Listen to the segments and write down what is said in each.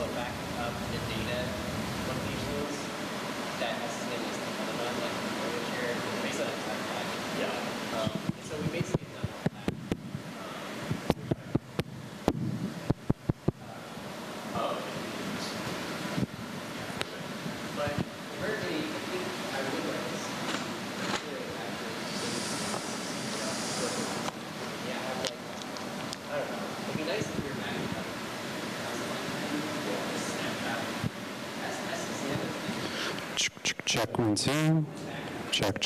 will back up the data locations that necessarily is dependent on, like furniture, based on a timeline. Yeah. So we basically done all that. But currently, I think I would like this. Yeah, have like, I don't know. It'd be nice if we were back in like, that's the other thing. Check 1 2. Check.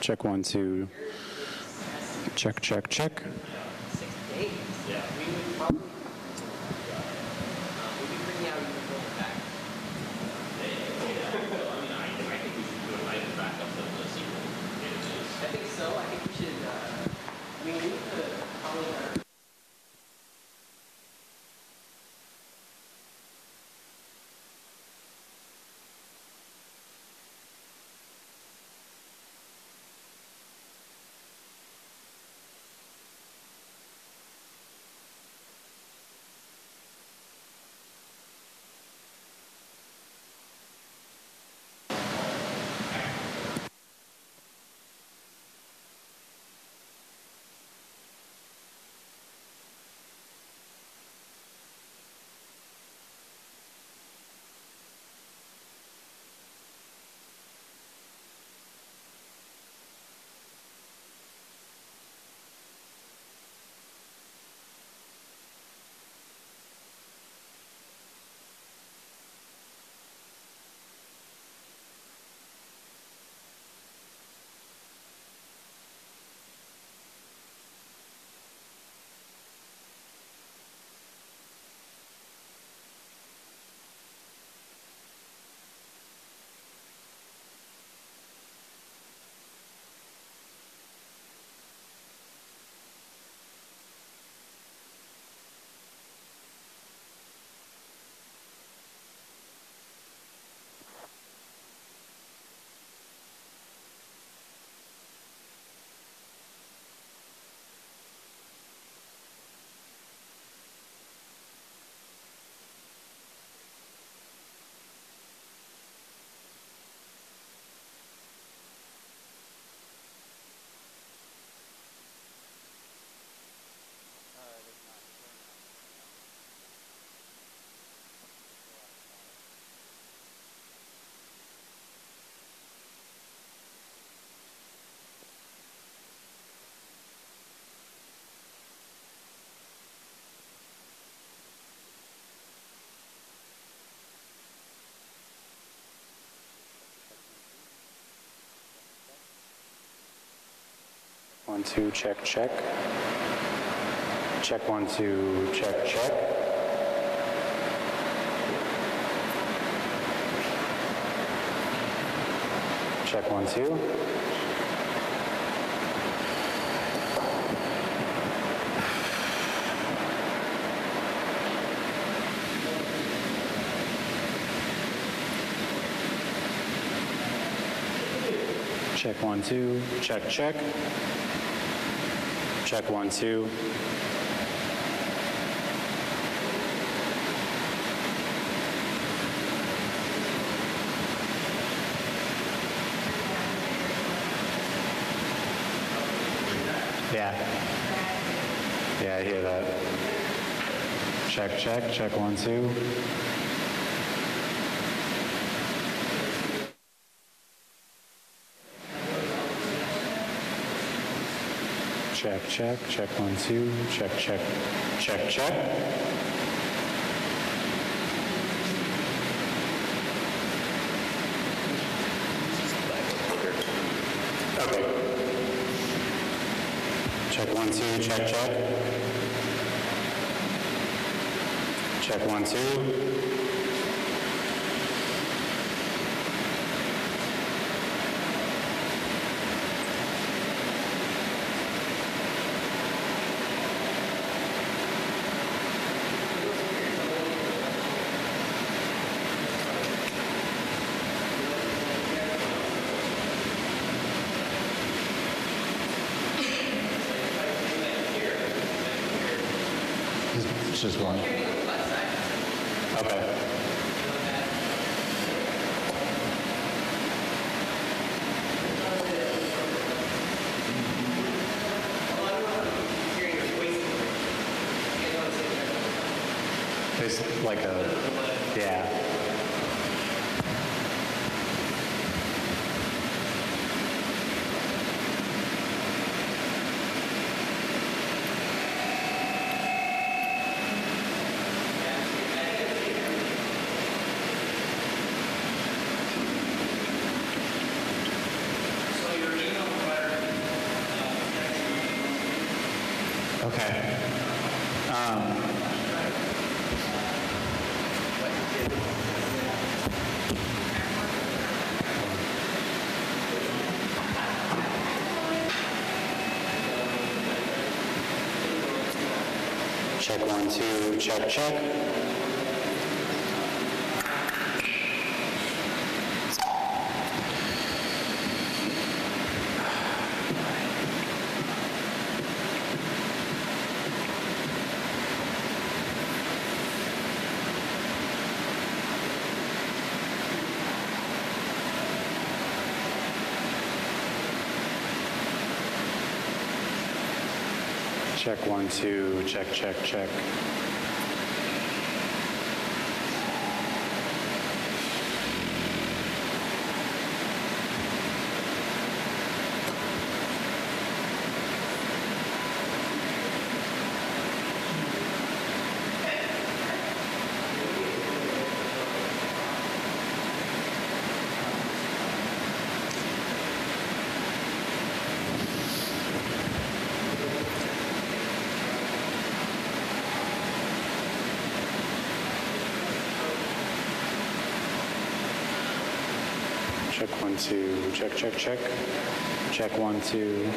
Check 1 2. Check. 6 days. Yeah. We would probably we'd be bringing out even more back. I think we should do a light backup of the sequel. I think so. I think we should. We need to probably. One, two, check. Check 1 2, check. Check 1 2. Check 1 2, check. Check 1 2. Yeah, I hear that. Check 1 2. Check 1 2, check. Okay. Check 1 2, check. Check 1 2. It's just one. Okay. There's like a, yeah. Okay. Check 1, 2, check, check. Check 1, 2, check, check, check. Check 1, 2, check, check, check. Check 1, 2.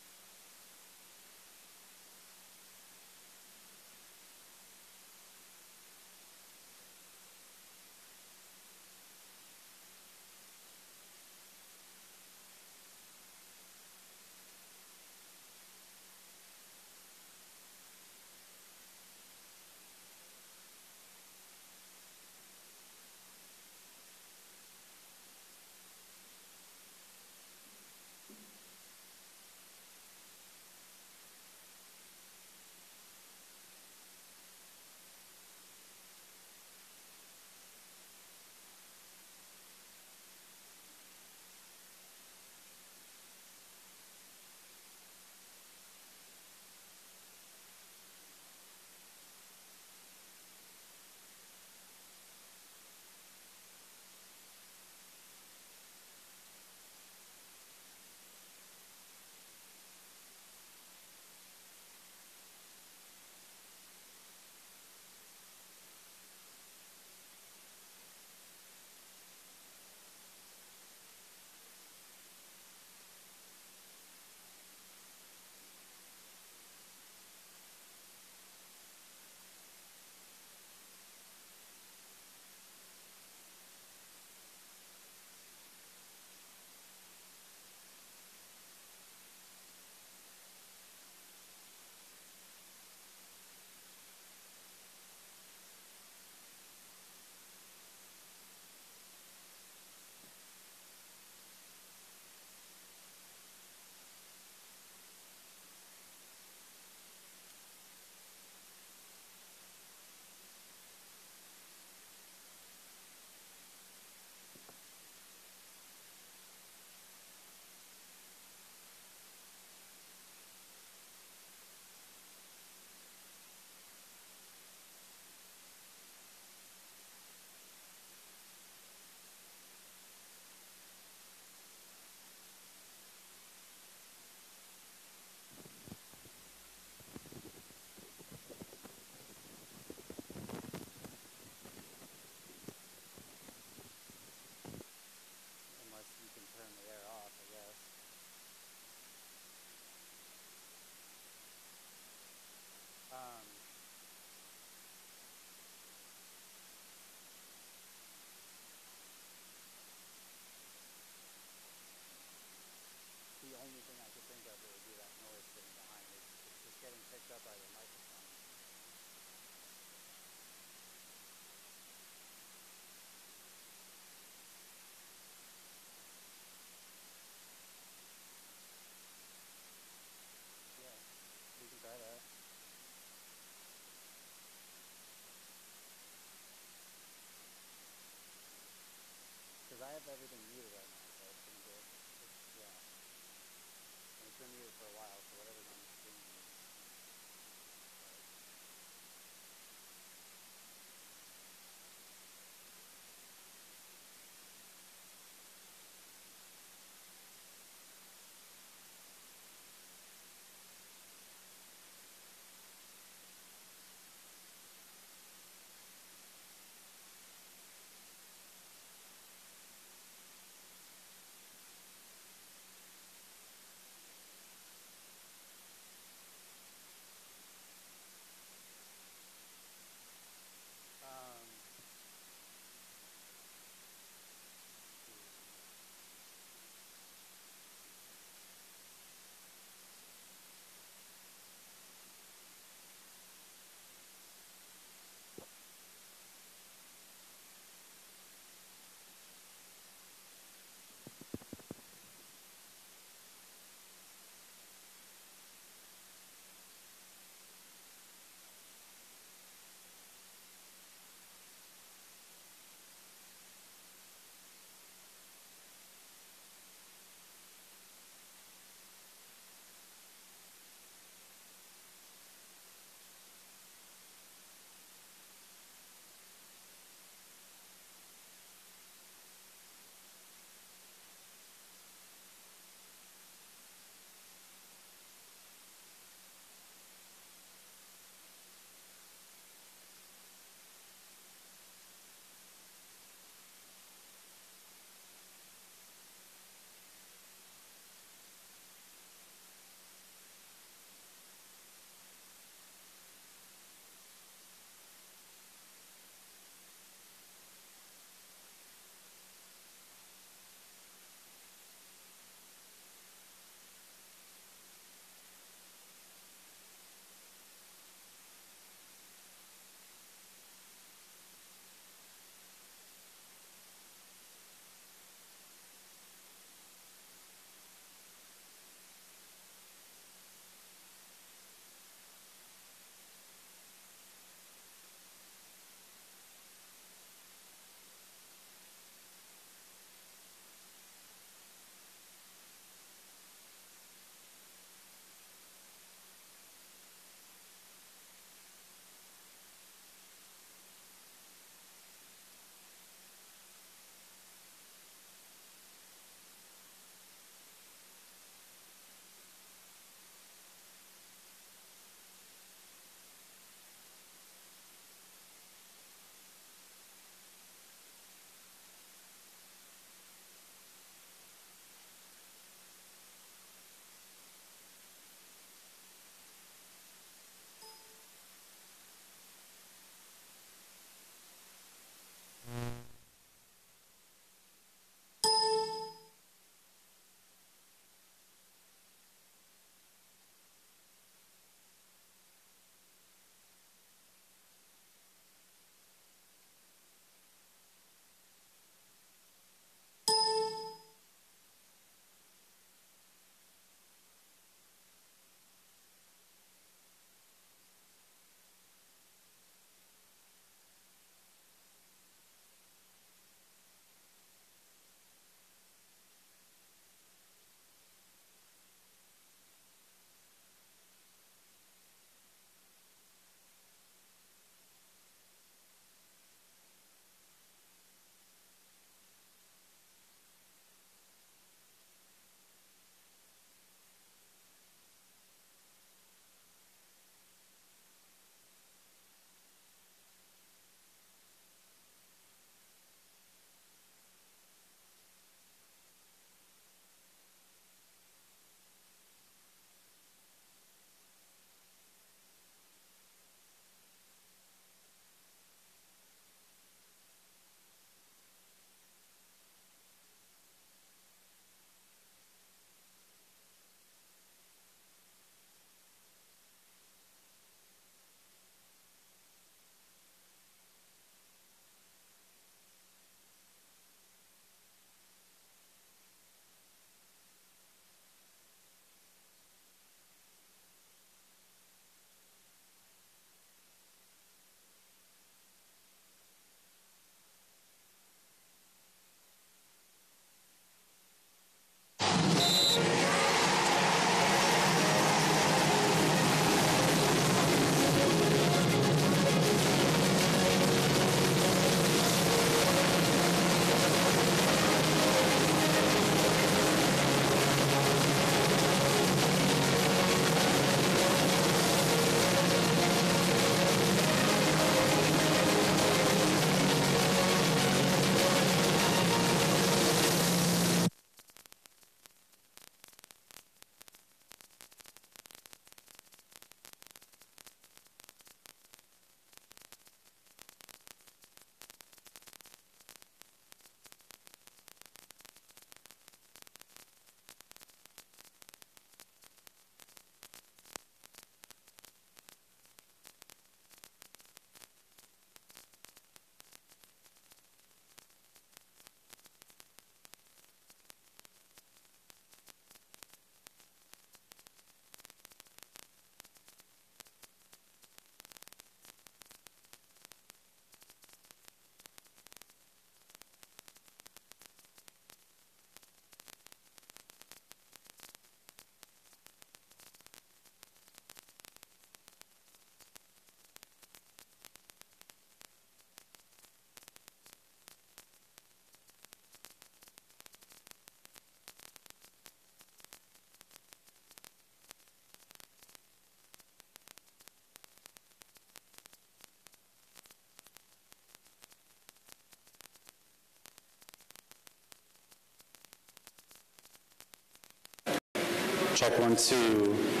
Check 1, 2.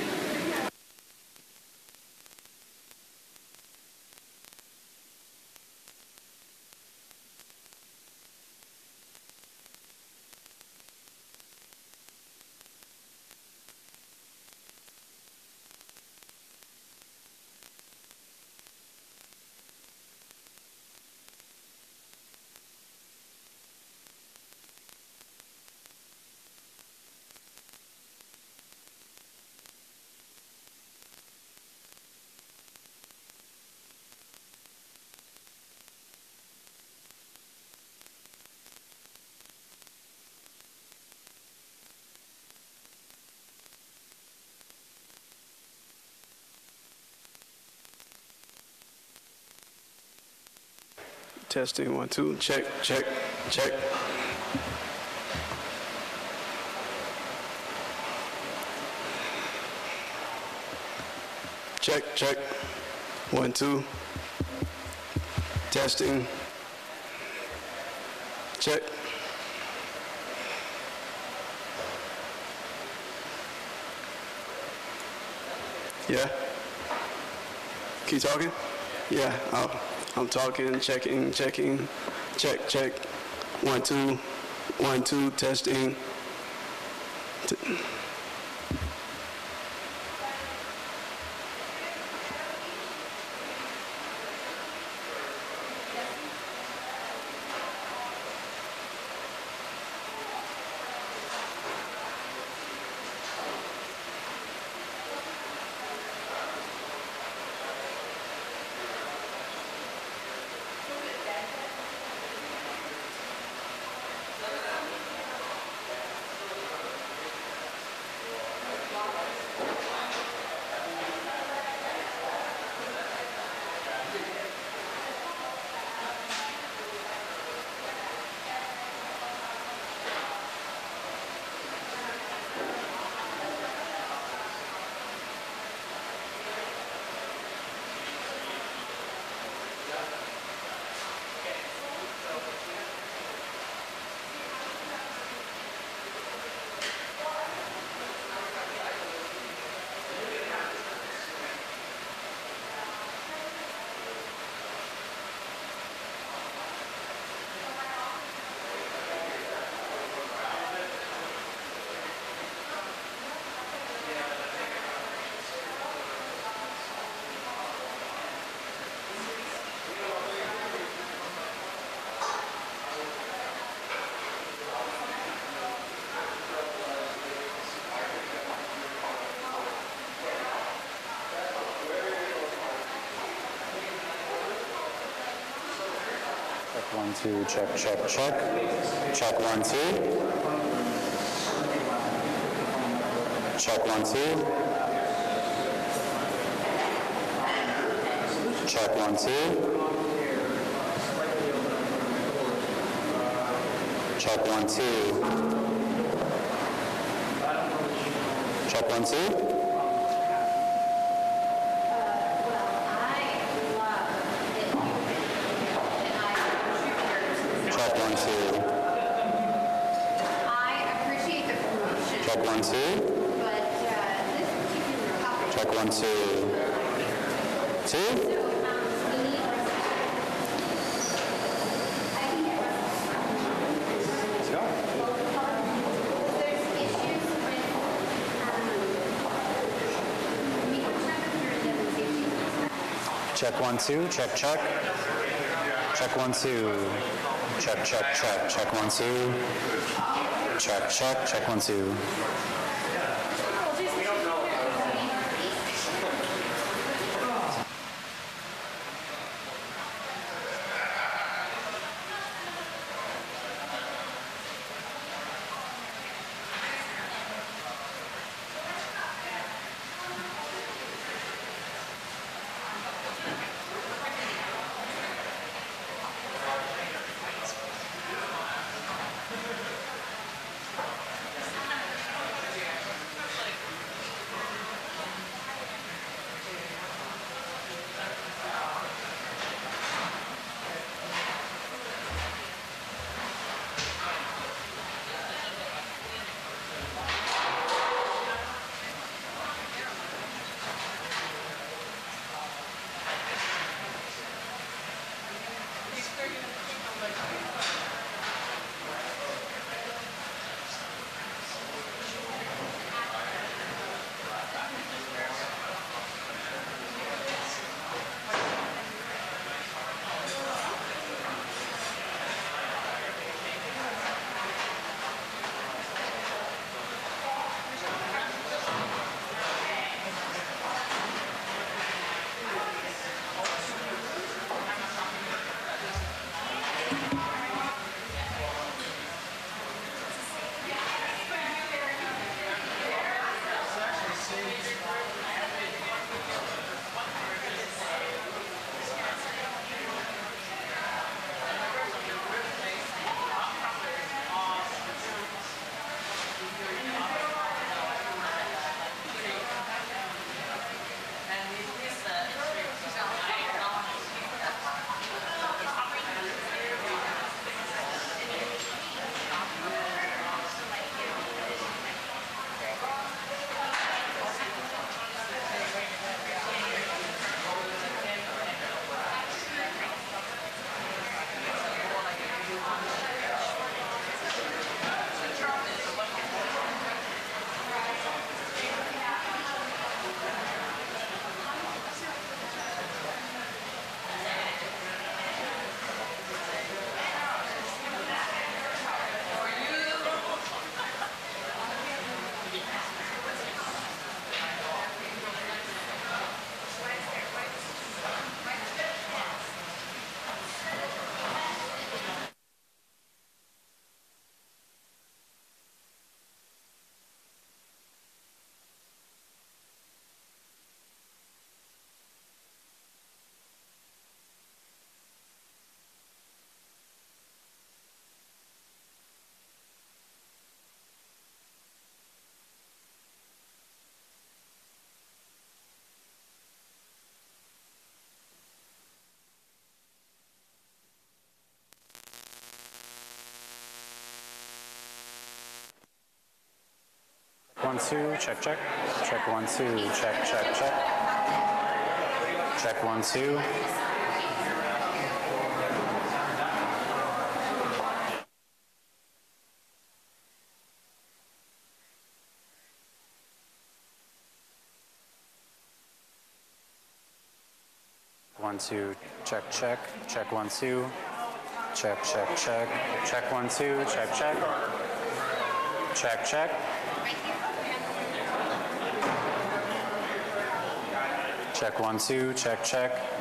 Testing 1, 2. Check, check, check. Check, check. 1, 2. Testing. Check. Yeah. Keep talking? Yeah. I'm talking, checking, checking, check, check. 1, 2, 1, 2, testing. Check 1, 2, check, check, check. Check 1, 2. Check 1, 2. Check 1, 2. Check 1, 2. Check 1, 2. Check 1, 2. I appreciate the promotion, Check 1, 2. but this particular topic. Check 1, 2. 2. We need. I think there's issues with. We have issues. Check 1, 2. Check, check. Check 1, 2. Check, check, check. Check 1, 2. Check, check. Check 1, 2. 2, check, check. Check 1, 2, check, check, check. Check 1, 2. One, two, check, check. Check 1, 2. Check, check, check. Check 1, 2, check, check. Check, check. Check 1, 2, check, check.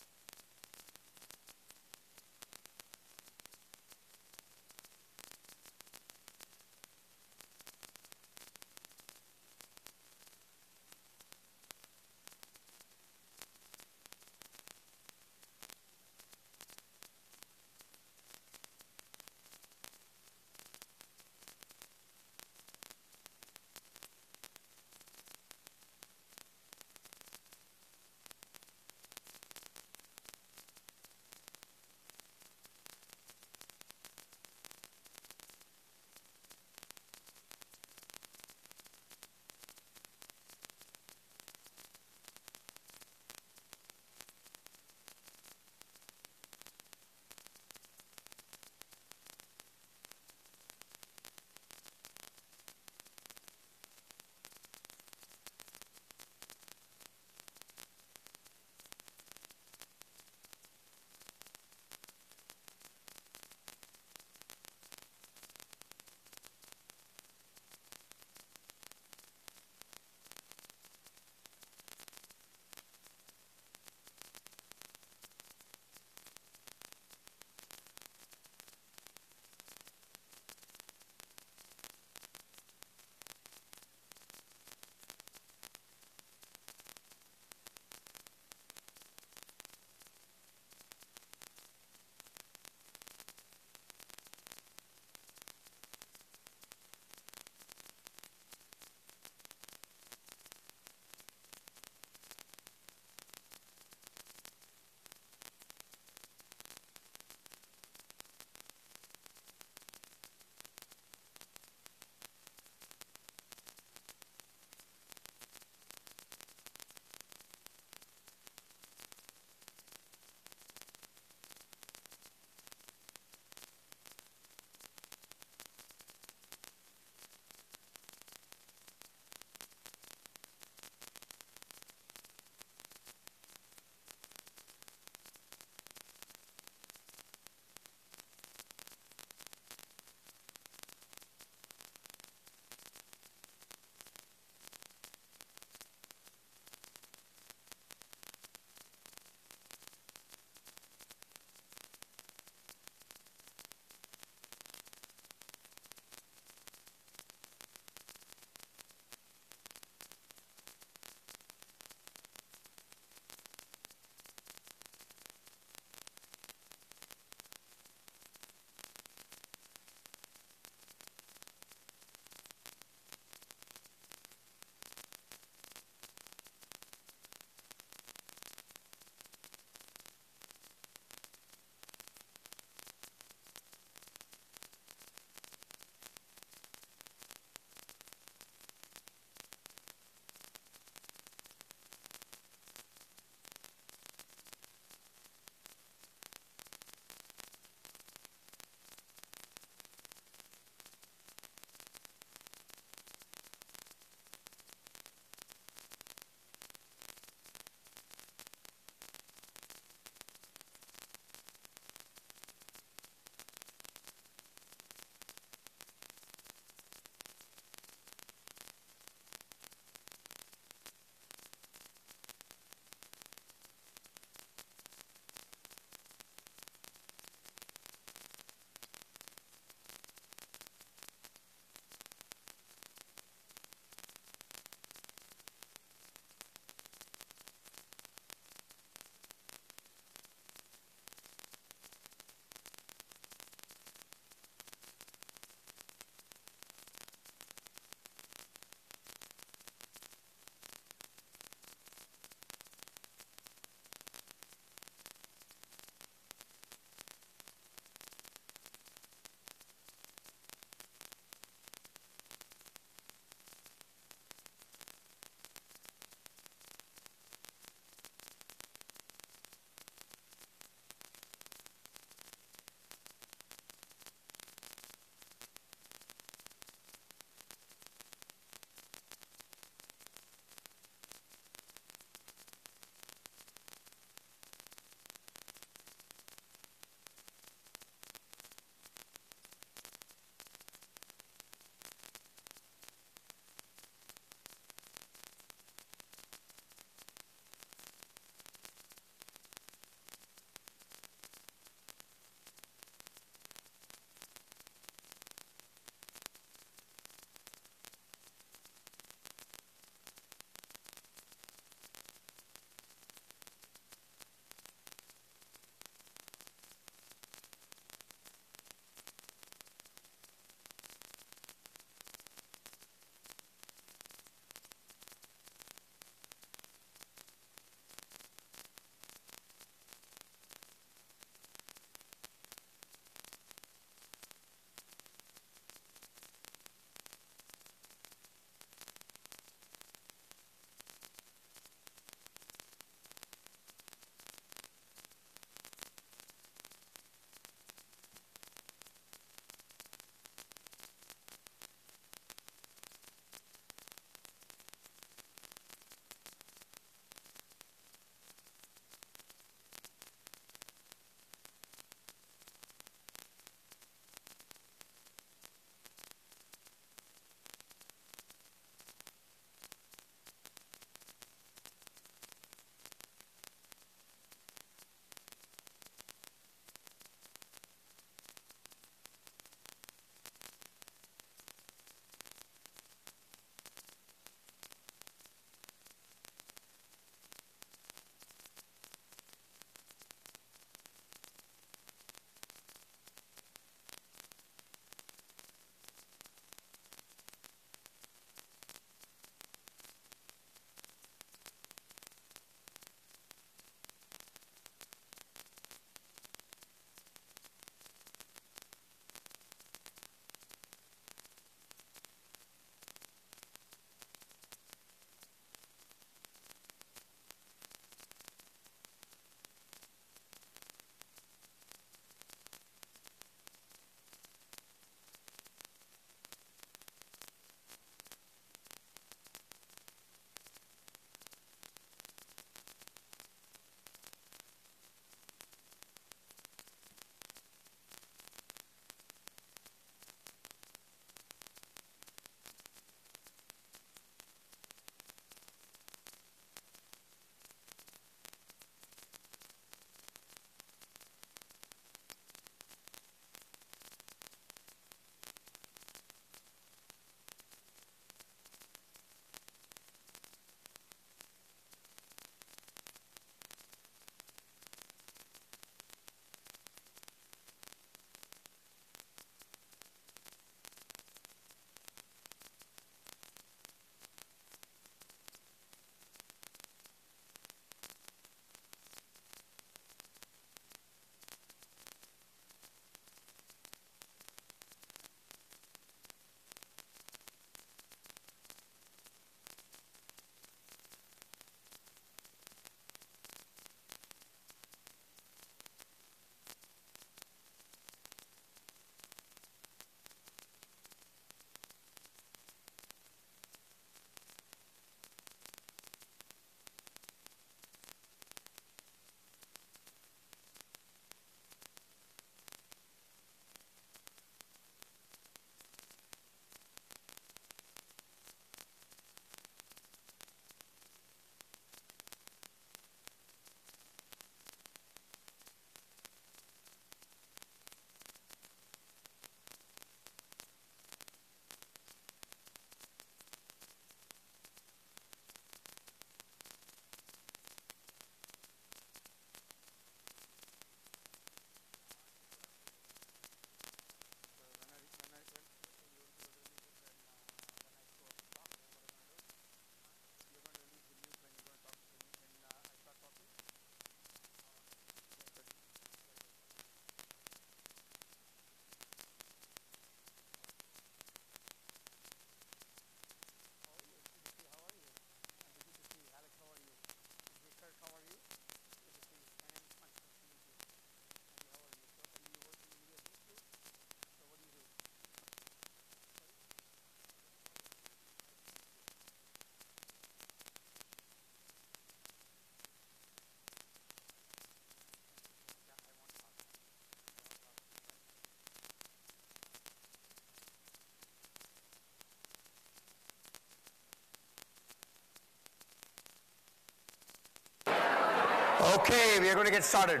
Okay, we are going to get started.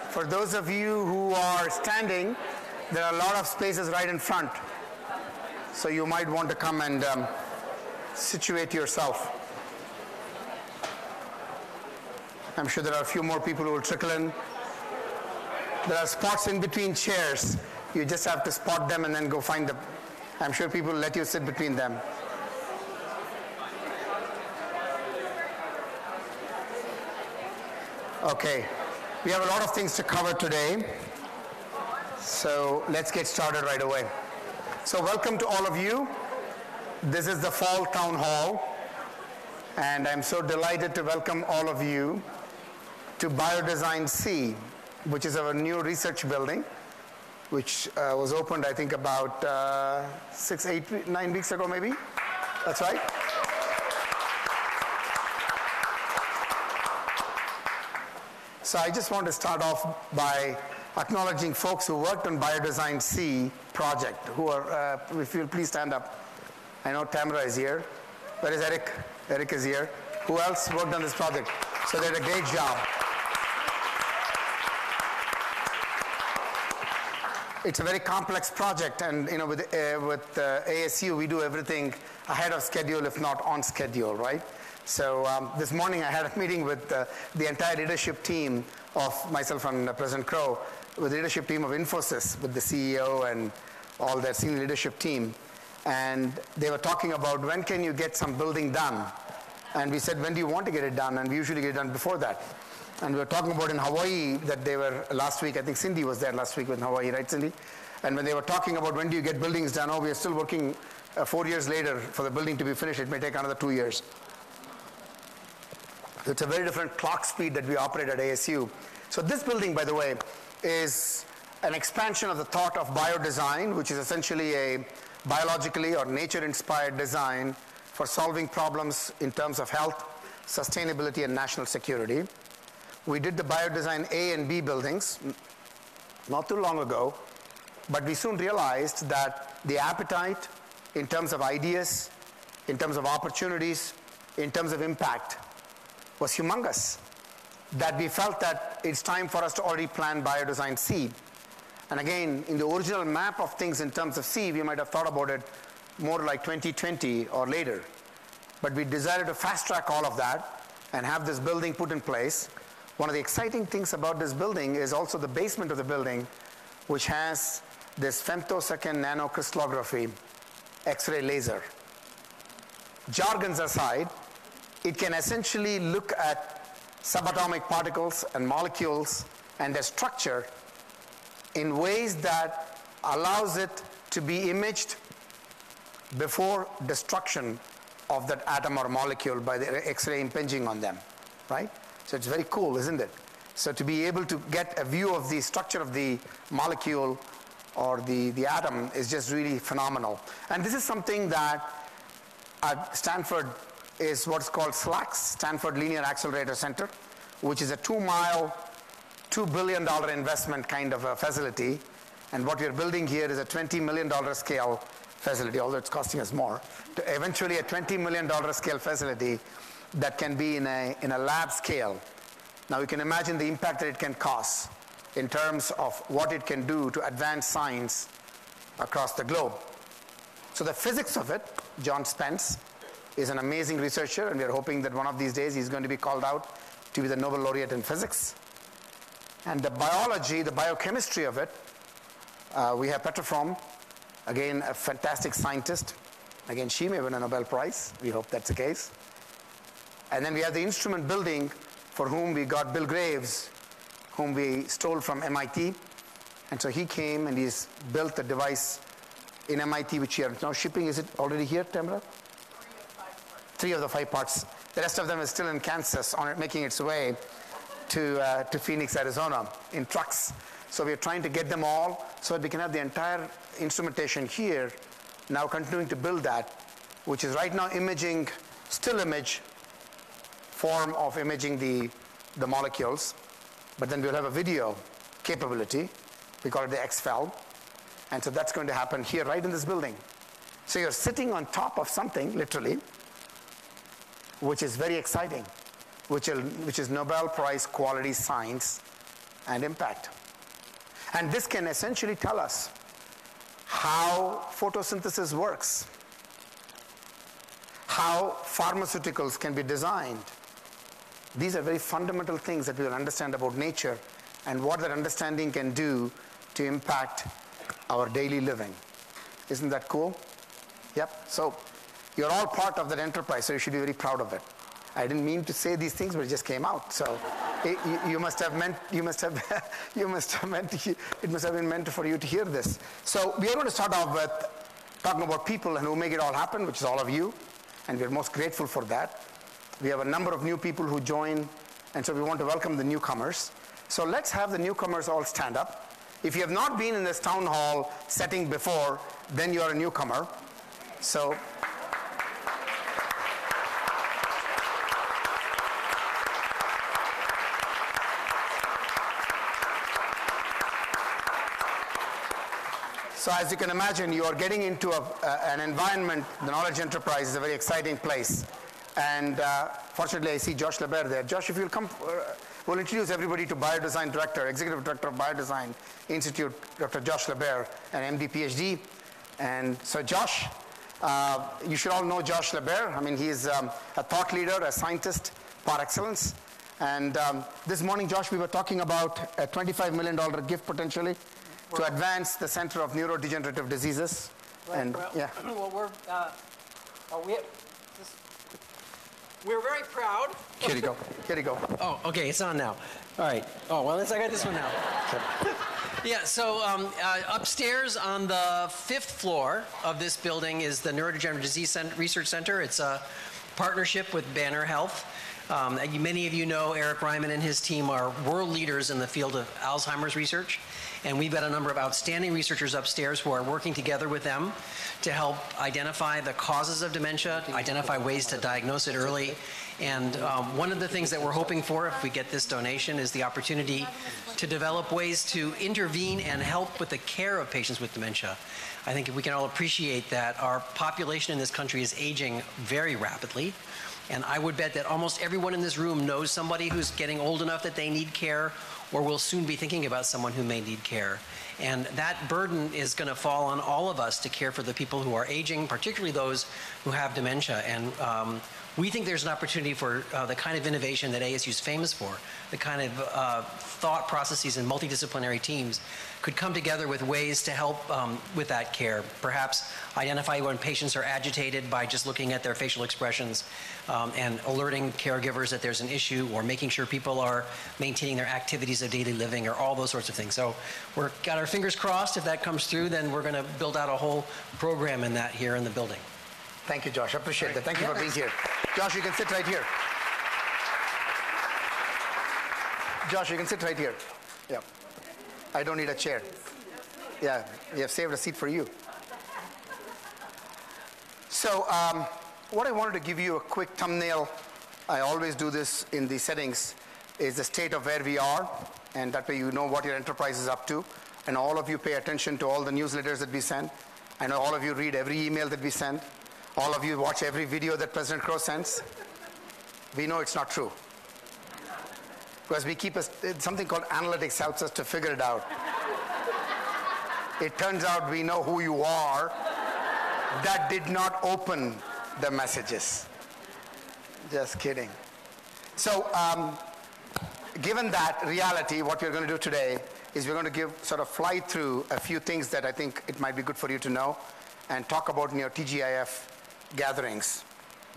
For those of you who are standing, there are a lot of spaces right in front. So you might want to come and situate yourself. I'm sure there are a few more people who will trickle in. There are spots in between chairs. You just have to spot them and then go find them. I'm sure people will let you sit between them. Okay, we have a lot of things to cover today, so let's get started right away. So welcome to all of you. This is the Fall Town Hall, and I'm so delighted to welcome all of you to Biodesign C, which is our new research building, which was opened, I think, about 9 weeks ago, maybe? That's right? So I just want to start off by acknowledging folks who worked on Biodesign C project, who are, if you'll please stand up. I know Tamara is here. Where is Eric? Eric is here. Who else worked on this project? So they did a great job. It's a very complex project, and you know, with ASU, we do everything ahead of schedule, if not on schedule, right? So this morning I had a meeting with the entire leadership team of myself and President Crow, with the leadership team of Infosys, with the CEO and all their senior leadership team. And they were talking about when can you get some building done? And we said, when do you want to get it done? And we usually get it done before that. And we were talking about in Hawaii that they were last week, I think Cindy was there last week in Hawaii, right, Cindy? And when they were talking about when do you get buildings done, oh, we are still working 4 years later for the building to be finished. It may take another 2 years. It's a very different clock speed that we operate at ASU. So this building, by the way, is an expansion of the thought of biodesign, which is essentially a biologically or nature-inspired design for solving problems in terms of health, sustainability, and national security. We did the Biodesign A and B buildings not too long ago, but we soon realized that the appetite in terms of ideas, in terms of opportunities, in terms of impact was humongous, that we felt that it's time for us to already plan Biodesign C. And again, in the original map of things in terms of C, we might have thought about it more like 2020 or later. But we decided to fast track all of that and have this building put in place. One of the exciting things about this building is also the basement of the building, which has this femtosecond nanocrystallography X-ray laser. Jargons aside, it can essentially look at subatomic particles and molecules and their structure in ways that allows it to be imaged before destruction of that atom or molecule by the X-ray impinging on them, right? So it's very cool, isn't it? So to be able to get a view of the structure of the molecule or the atom is just really phenomenal. And this is something that at Stanford is what's called SLACS, Stanford Linear Accelerator Center, which is a 2-mile, $2 billion investment kind of a facility. And what we're building here is a $20 million scale facility, although it's costing us more, to eventually a $20 million scale facility that can be in a lab scale. Now you can imagine the impact that it can cause in terms of what it can do to advance science across the globe. So the physics of it, John Spence is an amazing researcher, and we are hoping that one of these days he's going to be called out to be the Nobel laureate in physics. And the biology, the biochemistry of it, we have Petra Fromm, again a fantastic scientist. Again, she may win a Nobel Prize. We hope that's the case. And then we have the instrument building, for whom we got Bill Graves, whom we stole from MIT. And so he came and he's built a device in MIT, which we are now shipping. Is it already here, Tamara? 3 of the 5 parts. The rest of them is still in Kansas, on it, making its way to Phoenix, Arizona, in trucks. So we're trying to get them all so that we can have the entire instrumentation here, now continuing to build that, which is right now imaging, still image form of imaging the molecules, but then we'll have a video capability. We call it the XFEL. And so that's going to happen here, right in this building. So you're sitting on top of something, literally, which is very exciting. which is Nobel Prize quality science and impact. And this can essentially tell us how photosynthesis works, how pharmaceuticals can be designed. These are very fundamental things that we will understand about nature and what that understanding can do to impact our daily living. Isn't that cool? Yep. So you're all part of that enterprise, so you should be very proud of it. I didn't mean to say these things, but it just came out. So it must have been meant for you to hear this. So we are going to start off with talking about people and who make it all happen, which is all of you, and we're most grateful for that. We have a number of new people who join, and so we want to welcome the newcomers. So let's have the newcomers all stand up. If you have not been in this town hall setting before, then you are a newcomer. So as you can imagine, you are getting into an environment. The knowledge enterprise is a very exciting place. And fortunately, I see Josh LeBert there. Josh, if you'll come, we'll introduce everybody to Biodesign Director, Executive Director of Biodesign Institute, Dr. Josh LeBert, an MD, PhD. And so Josh, you should all know Josh LeBert. I mean, he's a thought leader, a scientist par excellence. And this morning, Josh, we were talking about a $25 million gift potentially to advance the Center of Neurodegenerative Diseases. Right, And well, yeah. Well, we're very proud. Here you go. Here you go. Oh, okay, it's on now. All right. Oh, well, I got this one now. Yeah, so upstairs on the 5th floor of this building is the Neurodegenerative Disease Research Center. It's a partnership with Banner Health. Many of you know Eric Ryman and his team are world leaders in the field of Alzheimer's research. And we've got a number of outstanding researchers upstairs who are working together with them to help identify the causes of dementia, identify ways to diagnose it early. And one of the things that we're hoping for, if we get this donation, is the opportunity to develop ways to intervene and help with the care of patients with dementia. I think if we can all appreciate that our population in this country is aging very rapidly. And I would bet that almost everyone in this room knows somebody who's getting old enough that they need care, or will soon be thinking about someone who may need care. And that burden is going to fall on all of us to care for the people who are aging, particularly those who have dementia. And we think there's an opportunity for the kind of innovation that ASU is famous for, the kind of thought processes and multidisciplinary teams could come together with ways to help with that care. Perhaps identify when patients are agitated by just looking at their facial expressions and alerting caregivers that there's an issue, or making sure people are maintaining their activities of daily living, or all those sorts of things. So we've got our fingers crossed. If that comes through, then we're going to build out a whole program in that here in the building. Thank you, Josh. I appreciate that. Thank you for being here. Josh, you can sit right here. Josh, you can sit right here. Yeah. I don't need a chair. Yeah, we have saved a seat for you. So what I wanted to give you a quick thumbnail, I always do this in the settings, is the state of where we are, and that way you know what your enterprise is up to. And all of you pay attention to all the newsletters that we send. I know all of you read every email that we send. All of you watch every video that President Crow sends. We know it's not true. Because we keep something called analytics helps us to figure it out. It turns out we know who you are. That did not open the messages. Just kidding. So given that reality, what we're going to do today is we're going to fly through a few things that I think it might be good for you to know, and talk about in your TGIF gatherings,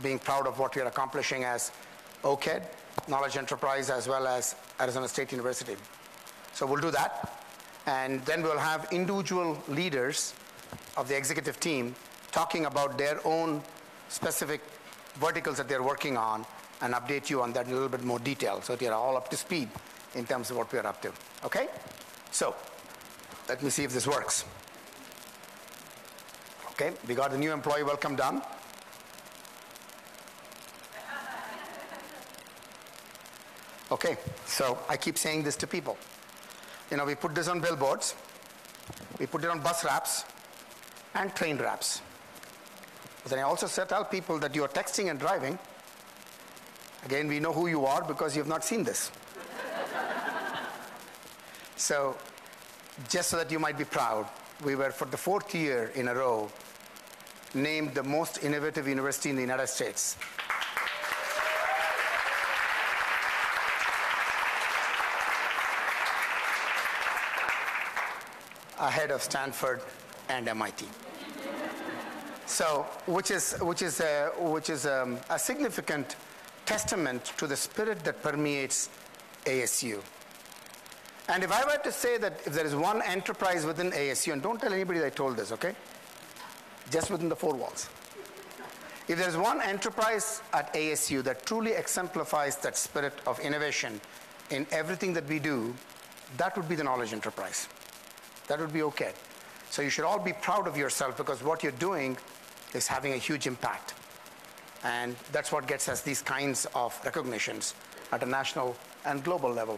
being proud of what we are accomplishing as OKED, Knowledge Enterprise, as well as Arizona State University. So we'll do that. And then we'll have individual leaders of the executive team talking about their own specific verticals that they're working on, and update you on that in a little bit more detail, so that you're all up to speed in terms of what we're up to. Okay? So let me see if this works. Okay, we got the new employee welcome done. Okay, so I keep saying this to people. You know, we put this on billboards, we put it on bus wraps and train wraps. But then I also tell people that you are texting and driving, Again, we know who you are because you have not seen this. So, just so that you might be proud, we were for the 4th year in a row named the most innovative university in the United States. Ahead of Stanford and MIT. So, which is a significant testament to the spirit that permeates ASU. And if I were to say that if there is one enterprise within ASU, and don't tell anybody that I told this, okay? Just within the 4 walls. If there is one enterprise at ASU that truly exemplifies that spirit of innovation in everything that we do, that would be the knowledge enterprise. That would be OKED. So you should all be proud of yourself because what you're doing is having a huge impact. And that's what gets us these kinds of recognitions at a national and global level.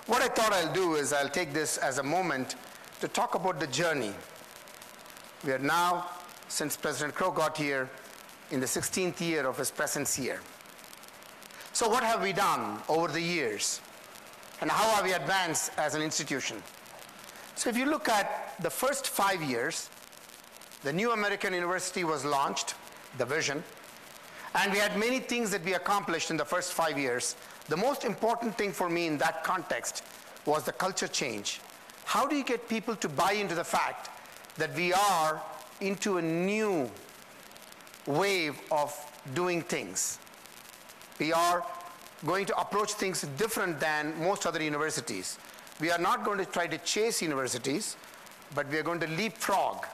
What I thought I'll do is I'll take this as a moment to talk about the journey. We are now, since President Crow got here, in the 16th year of his presence here. So what have we done over the years? And how have we advanced as an institution? So if you look at the first 5 years, the new American University was launched, the vision, and we had many things that we accomplished in the first 5 years. The most important thing for me in that context was the culture change. How do you get people to buy into the fact that we are into a new wave of doing things? We are going to approach things different than most other universities. We are not going to try to chase universities, but we are going to leapfrog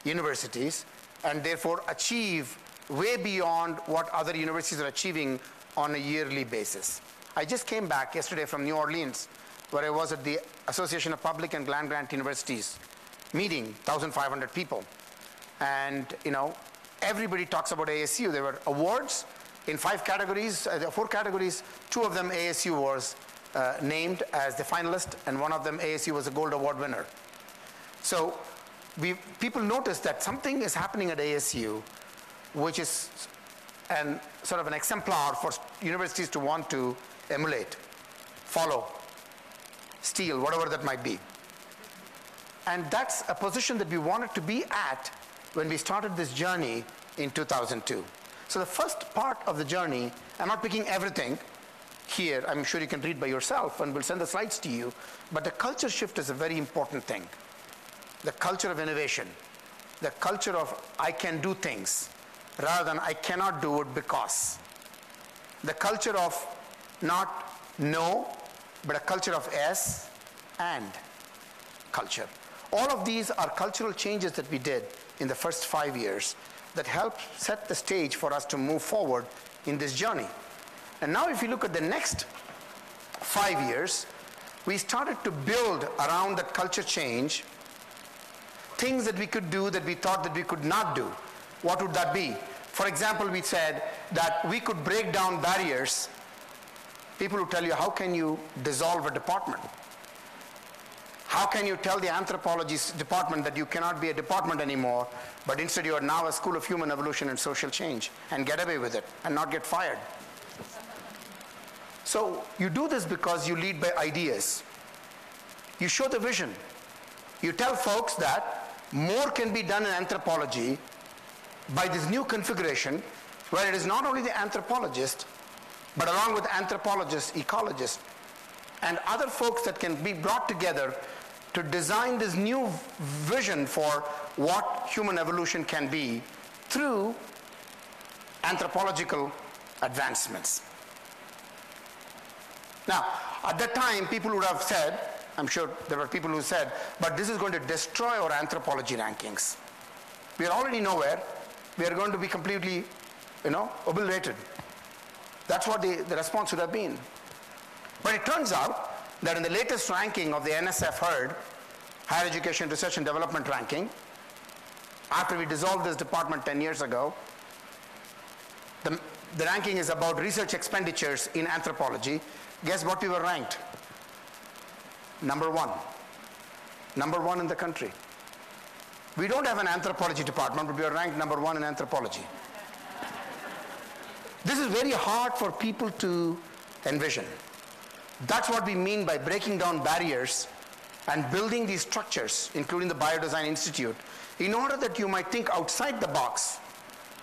universities and therefore achieve way beyond what other universities are achieving on a yearly basis. I just came back yesterday from New Orleans, where I was at the Association of Public and Land-Grant Universities meeting, 1,500 people. And, you know, everybody talks about ASU. There were awards in 5 categories, 4 categories. 2 of them ASU was named as the finalist, and 1 of them ASU was a gold award winner. So people noticed that something is happening at ASU, which is sort of an exemplar for universities to want to emulate, follow, steal, whatever that might be. And that's a position that we wanted to be at when we started this journey in 2002. So the first part of the journey, I'm not picking everything here, I'm sure you can read by yourself, and we'll send the slides to you, but the culture shift is a very important thing. The culture of innovation, the culture of I can do things, rather than I cannot do it because. The culture of not no, but a culture of yes and culture. All of these are cultural changes that we did in the first 5 years that helped set the stage for us to move forward in this journey. And now if you look at the next 5 years, we started to build around that culture change things that we could do that we thought that we could not do. What would that be? For example, we said that we could break down barriers. People who tell you, how can you dissolve a department? How can you tell the anthropology department that you cannot be a department anymore, but instead you are now a School of Human Evolution and Social Change, and get away with it and not get fired? So you do this because you lead by ideas. You show the vision. You tell folks that more can be done in anthropology by this new configuration, where it is not only the anthropologist, but along with anthropologists, ecologists, and other folks that can be brought together to design this new vision for what human evolution can be through anthropological advancements. Now, at that time, people would have said, I'm sure there were people who said, but this is going to destroy our anthropology rankings. We are already nowhere. We are going to be completely, obliterated. That's what the response would have been. But it turns out that in the latest ranking of the NSF HERD, Higher Education Research and Development ranking, after we dissolved this department 10 years ago, the ranking is about research expenditures in anthropology. Guess what we were ranked? Number 1. Number 1 in the country. We don't have an anthropology department, but we are ranked number 1 in anthropology. This is very hard for people to envision. That's what we mean by breaking down barriers and building these structures, including the Biodesign Institute, in order that you might think outside the box,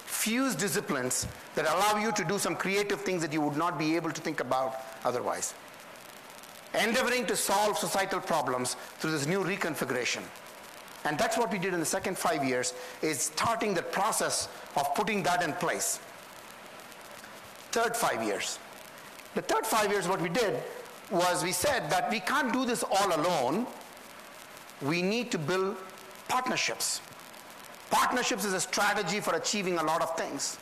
fuse disciplines that allow you to do some creative things that you would not be able to think about otherwise. Endeavoring to solve societal problems through this new reconfiguration. And that's what we did in the second 5 years, is starting the process of putting that in place. Third 5 years. The third 5 years, what we did was we said that we can't do this all alone. We need to build partnerships. Partnerships is a strategy for achieving a lot of things.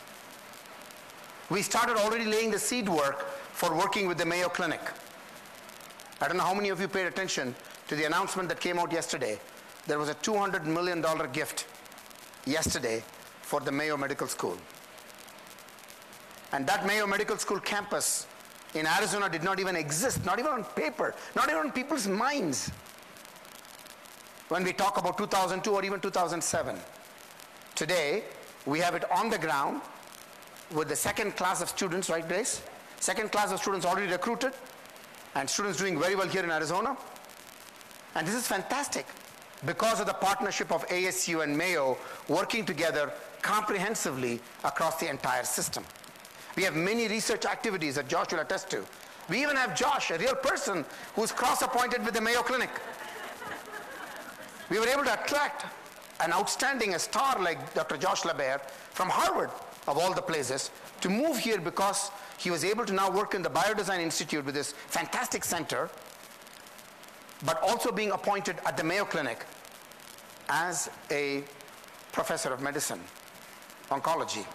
We started already laying the seed work for working with the Mayo Clinic. I don't know how many of you paid attention to the announcement that came out yesterday. There was a $200 million gift yesterday for the Mayo Medical School. And that Mayo Medical School campus in Arizona did not even exist, not even on paper, not even on people's minds when we talk about 2002 or even 2007. Today, we have it on the ground with the second class of students, right, Grace? Second class of students already recruited, and students doing very well here in Arizona. And this is fantastic because of the partnership of ASU and Mayo working together comprehensively across the entire system. We have many research activities that Josh will attest to. We even have Josh, a real person, who's cross-appointed with the Mayo Clinic. We were able to attract an outstanding, a star like Dr. Josh LeBaire from Harvard, of all the places, to move here because he was able to now work in the Biodesign Institute with this fantastic center, but also being appointed at the Mayo Clinic as a professor of medicine, oncology.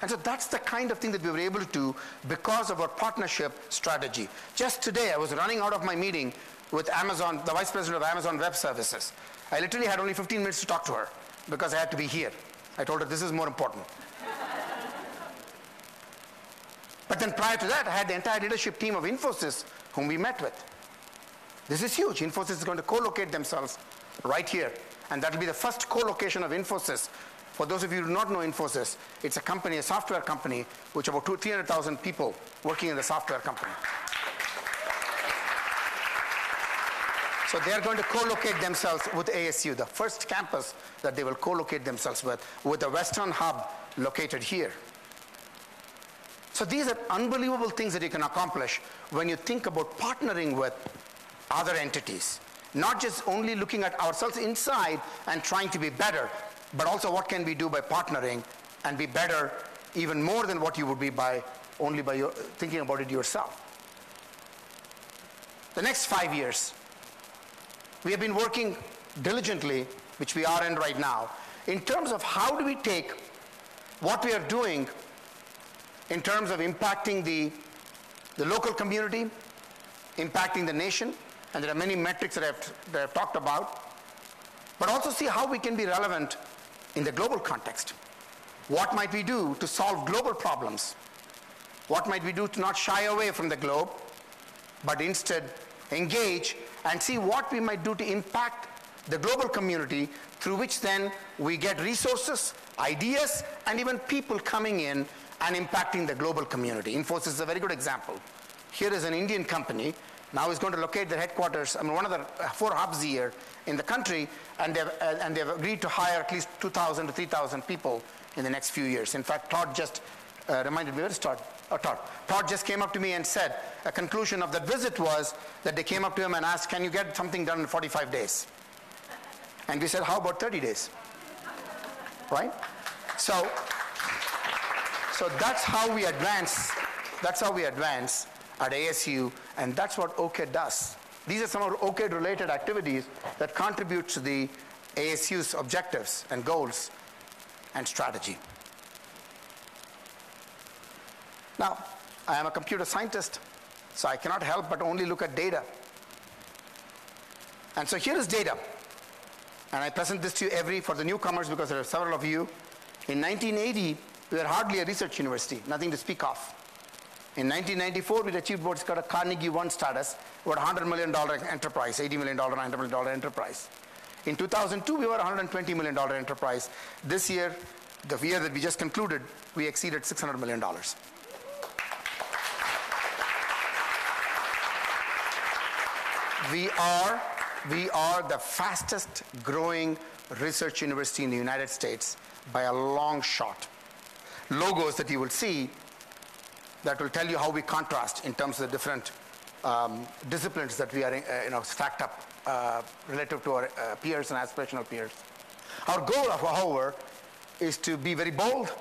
And so that's the kind of thing that we were able to do because of our partnership strategy. Just today, I was running out of my meeting with Amazon, the vice president of Amazon Web Services. I literally had only 15 minutes to talk to her because I had to be here. I told her this is more important. But then prior to that, I had the entire leadership team of Infosys whom we met with. This is huge. Infosys is going to co-locate themselves right here. And that will be the first co-location of Infosys. For those of you who do not know Infosys, it's a company, a software company, which about 300,000 people working in the software company. So they are going to co-locate themselves with ASU, the first campus that they will co-locate themselves with a Western hub located here. So these are unbelievable things that you can accomplish when you think about partnering with other entities. Not just only looking at ourselves inside and trying to be better, but also what can we do by partnering and be better even more than what you would be only by thinking about it yourself. The next 5 years, we have been working diligently, which we are in right now, in terms of how do we take what we are doing in terms of impacting the local community, impacting the nation, and there are many metrics that I've talked about, but also see how we can be relevant in the global context. What might we do to solve global problems? What might we do to not shy away from the globe, but instead engage and see what we might do to impact the global community, through which then we get resources, ideas, and even people coming in and impacting the global community. Infosys is a very good example. Here is an Indian company, now is going to locate their headquarters, one of the 4 hubs here in the country, and they've agreed to hire at least 2,000 to 3,000 people in the next few years. In fact, Todd just reminded me, where is Todd? Oh, Todd. Todd just came up to me and said, a conclusion of that visit was that they came up to him and asked, can you get something done in 45 days? And we said, how about 30 days? Right? So that's how we advance. That's how we advance at ASU, and that's what OKED does. These are some of our OKED-related activities that contribute to the ASU's objectives and goals and strategy. Now, I am a computer scientist, so I cannot help but only look at data. And so here is data. And I present this to you for the newcomers because there are several of you. In 1980, we were hardly a research university, nothing to speak of. In 1994, we achieved what's called a Carnegie One status, about $100 million enterprise, $80 million, $90 million enterprise. In 2002, we were a $120 million enterprise. This year, the year that we just concluded, we exceeded $600 million. We are the fastest growing research university in the United States by a long shot. Logos that you will see that will tell you how we contrast in terms of the different disciplines that we are stacked up relative to our peers and aspirational peers. Our goal, however, is to be very bold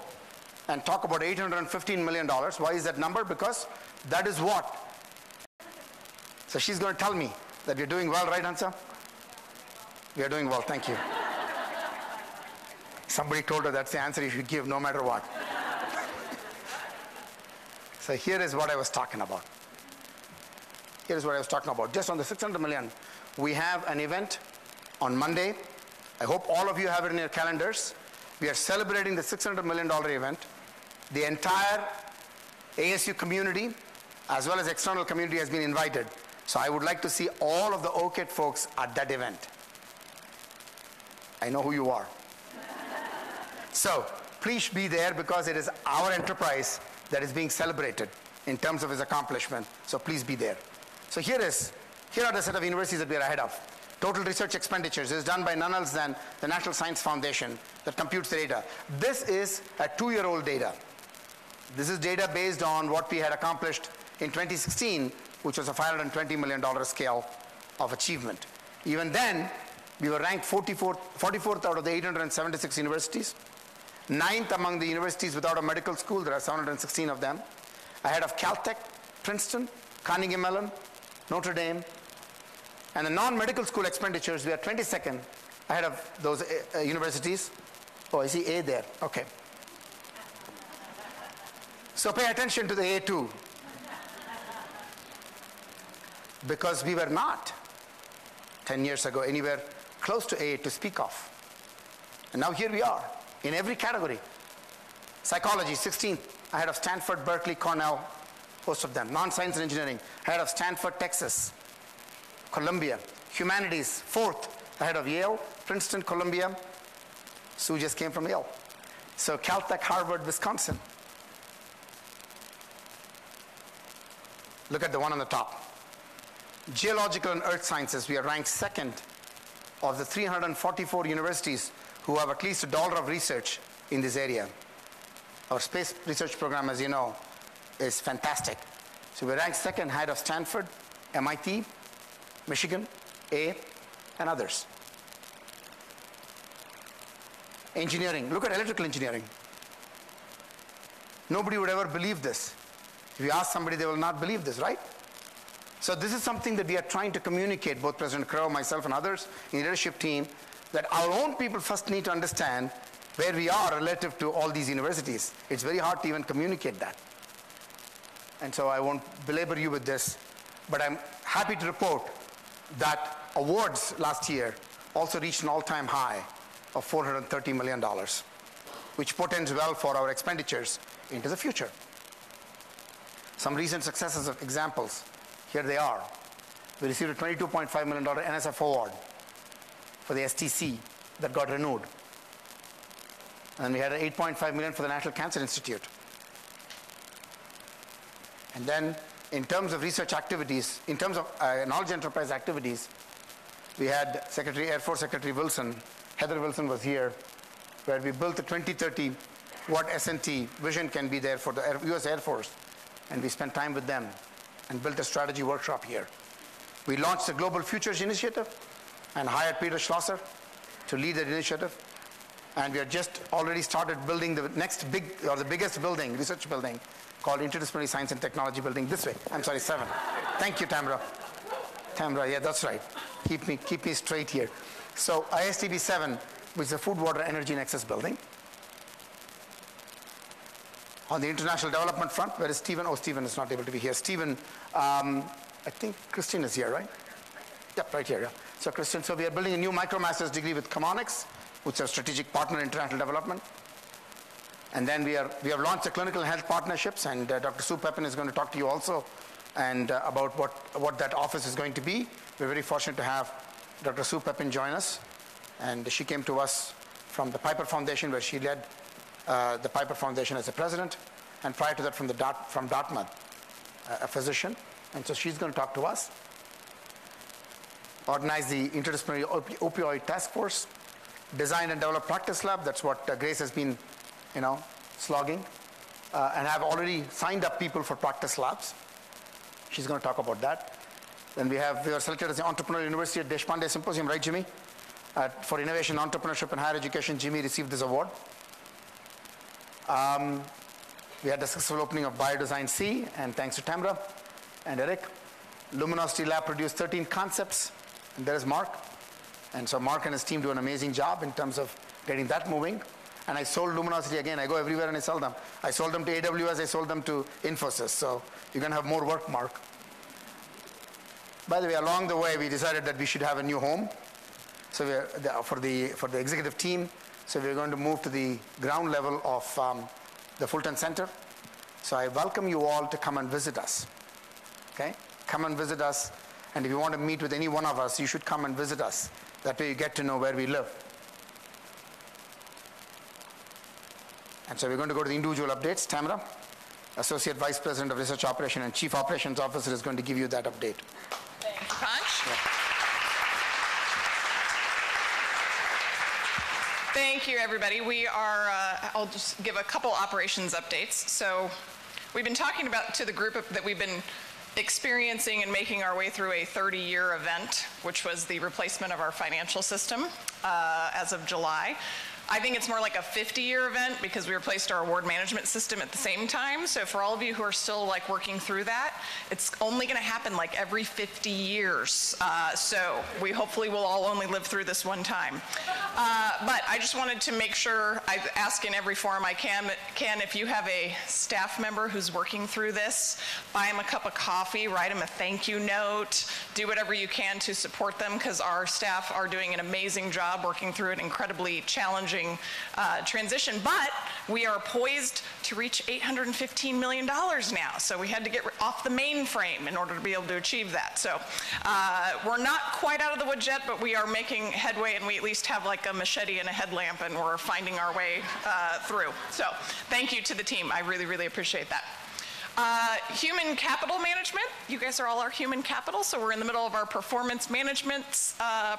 and talk about $815 million. Why is that number? Because that is what. So she's going to tell me that we're doing well, right, Hansa? We are doing well, thank you. Somebody told her that's the answer you should give no matter what. So here is what I was talking about. Here is what I was talking about. Just on the 600 million, we have an event on Monday. I hope all of you have it in your calendars. We are celebrating the $600 million event. The entire ASU community, as well as external community, has been invited. So I would like to see all of the OKED folks at that event. I know who you are. So please be there because it is our enterprise that is being celebrated in terms of its accomplishment. So please be there. So here are the set of universities that we are ahead of. Total research expenditures is done by none else than the National Science Foundation that computes the data. This is a 2-year-old data. This is data based on what we had accomplished in 2016, which was a $520 million scale of achievement. Even then, we were ranked 44th out of the 876 universities, 9th among the universities without a medical school. There are 716 of them, ahead of Caltech, Princeton, Carnegie Mellon, Notre Dame. And the non-medical school expenditures, we are 22nd ahead of those universities. Oh, I see A there. Okay. So pay attention to the A2. Because we were not 10 years ago anywhere close to A to speak of. And now here we are in every category. Psychology, 16th, ahead of Stanford, Berkeley, Cornell, most of them. Non-science and engineering, ahead of Stanford, Texas, Columbia. Humanities, 4th, ahead of Yale, Princeton, Columbia. Sue just came from Yale. So Caltech, Harvard, Wisconsin. Look at the one on the top. Geological and earth sciences, we are ranked 2nd of the 344 universities who have at least $1 of research in this area. Our space research program, as you know, is fantastic. So we're ranked 2nd ahead of Stanford, MIT, Michigan, A, and others. Engineering, look at electrical engineering. Nobody would ever believe this. If you ask somebody, they will not believe this, right? So this is something that we are trying to communicate, both President Crow, myself, and others in the leadership team, that our own people first need to understand where we are relative to all these universities. It's very hard to even communicate that. And so I won't belabor you with this, but I'm happy to report that awards last year also reached an all-time high of $430 million, which portends well for our expenditures into the future. Some recent successes of examples. Here they are. We received a $22.5 million NSF award for the STC that got renewed. And we had an $8.5 million for the National Cancer Institute. And then in terms of research activities, in terms of knowledge enterprise activities, we had Air Force Secretary Wilson, Heather Wilson was here, where we built the 2030 what S&T vision can be there for the US Air Force. And we spent time with them and built a strategy workshop here. We launched the Global Futures Initiative and hired Peter Schlosser to lead that initiative. And we have just already started building the next the biggest building, research building, called Interdisciplinary Science and Technology Building this way. I'm sorry, 7. Thank you, Tamra. Tamra, yeah, that's right. Keep me straight here. So ISTB 7, which is a Food, Water, Energy Nexus building. On the international development front, where is Stephen? Oh, Stephen is not able to be here. Stephen, I think Christine is here, right? Yep, right here, yeah. So Christine, so we are building a new MicroMasters degree with Chemonics, which is a strategic partner in international development. And then we have launched the clinical health partnerships, and Dr. Sue Pepin is going to talk to you also and about what that office is going to be. We're very fortunate to have Dr. Sue Pepin join us. And she came to us from the Piper Foundation, where she led the Piper Foundation as a president, and prior to that from Dartmouth, a physician. And so she's going to talk to us. organized the Interdisciplinary Opioid Task Force, designed and developed practice lab. That's what Grace has been, slogging, and have already signed up people for practice labs. She's going to talk about that. Then we were selected as the Entrepreneurial University at Deshpande Symposium, right, Jimmy? For innovation, entrepreneurship, and higher education, Jimmy received this award. We had the successful opening of Biodesign C, and thanks to Tamra and Eric. Luminosity Lab produced 13 concepts, and there is Mark. And so Mark and his team do an amazing job in terms of getting that moving. And I sold Luminosity again. I go everywhere and I sell them. I sold them to AWS, I sold them to Infosys. So you're going to have more work, Mark. By the way, along the way, we decided that we should have a new home. So for the executive team, so we're going to move to the ground level of the Fulton Center. So I welcome you all to come and visit us. Okay? Come and visit us. And if you want to meet with any one of us, you should come and visit us. That way you get to know where we live. And so we're going to go to the individual updates. Tamara, Associate Vice President of Research Operation and Chief Operations Officer, is going to give you that update. Thank you, Panch. Yeah. Thank you, everybody. We are, I'll just give a couple operations updates. So we've been talking about to the group that we've been experiencing and making our way through a 30-year event, which was the replacement of our financial system as of July. I think it's more like a 50-year event because we replaced our award management system at the same time. So for all of you who are still like working through that, it's only going to happen like every 50 years. So we hopefully will all only live through this one time. But I just wanted to make sure I ask in every forum I can, if you have a staff member who's working through this, buy them a cup of coffee, write them a thank you note, do whatever you can to support them because our staff are doing an amazing job working through an incredibly challenging transition, but we are poised to reach $815 million now. So we had to get off the mainframe in order to be able to achieve that. So we're not quite out of the woods yet, but we are making headway, and we at least have like a machete and a headlamp, and we're finding our way through. So thank you to the team. I really, really appreciate that. Human capital management. You guys are all our human capital, so we're in the middle of our performance management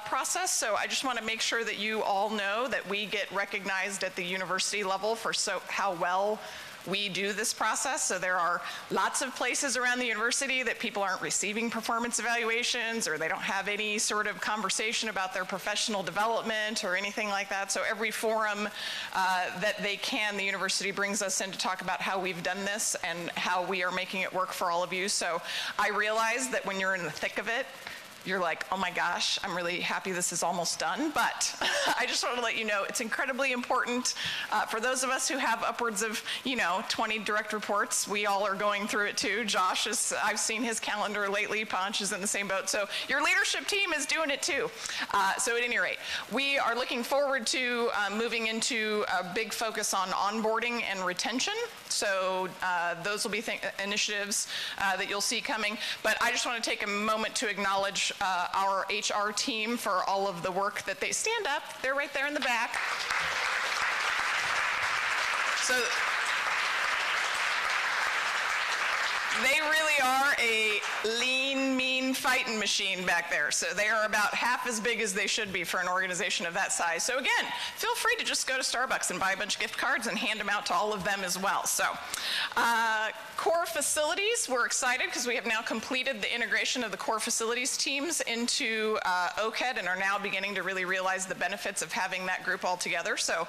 process. So I just want to make sure that you all know that we get recognized at the university level for how well we do this process. So there are lots of places around the university that people aren't receiving performance evaluations, or they don't have any sort of conversation about their professional development or anything like that. So every forum that they can, the university brings us in to talk about how we've done this and how we are making it work for all of you. So I realize that when you're in the thick of it, you're like, oh my gosh, I'm really happy this is almost done. But I just want to let you know it's incredibly important for those of us who have upwards of 20 direct reports. We all are going through it too. Josh I've seen his calendar lately. Ponch is in the same boat. So your leadership team is doing it too. So at any rate, we are looking forward to moving into a big focus on onboarding and retention. So those will be initiatives that you'll see coming. But I just want to take a moment to acknowledge our HR team for all of the work that they stand up. They're right there in the back. So they really are a lean, mean fighting machine back there. So they are about half as big as they should be for an organization of that size. So again, feel free to just go to Starbucks and buy a bunch of gift cards and hand them out to all of them as well. So core facilities, we're excited because we have now completed the integration of the core facilities teams into OKED and are now beginning to really realize the benefits of having that group all together. So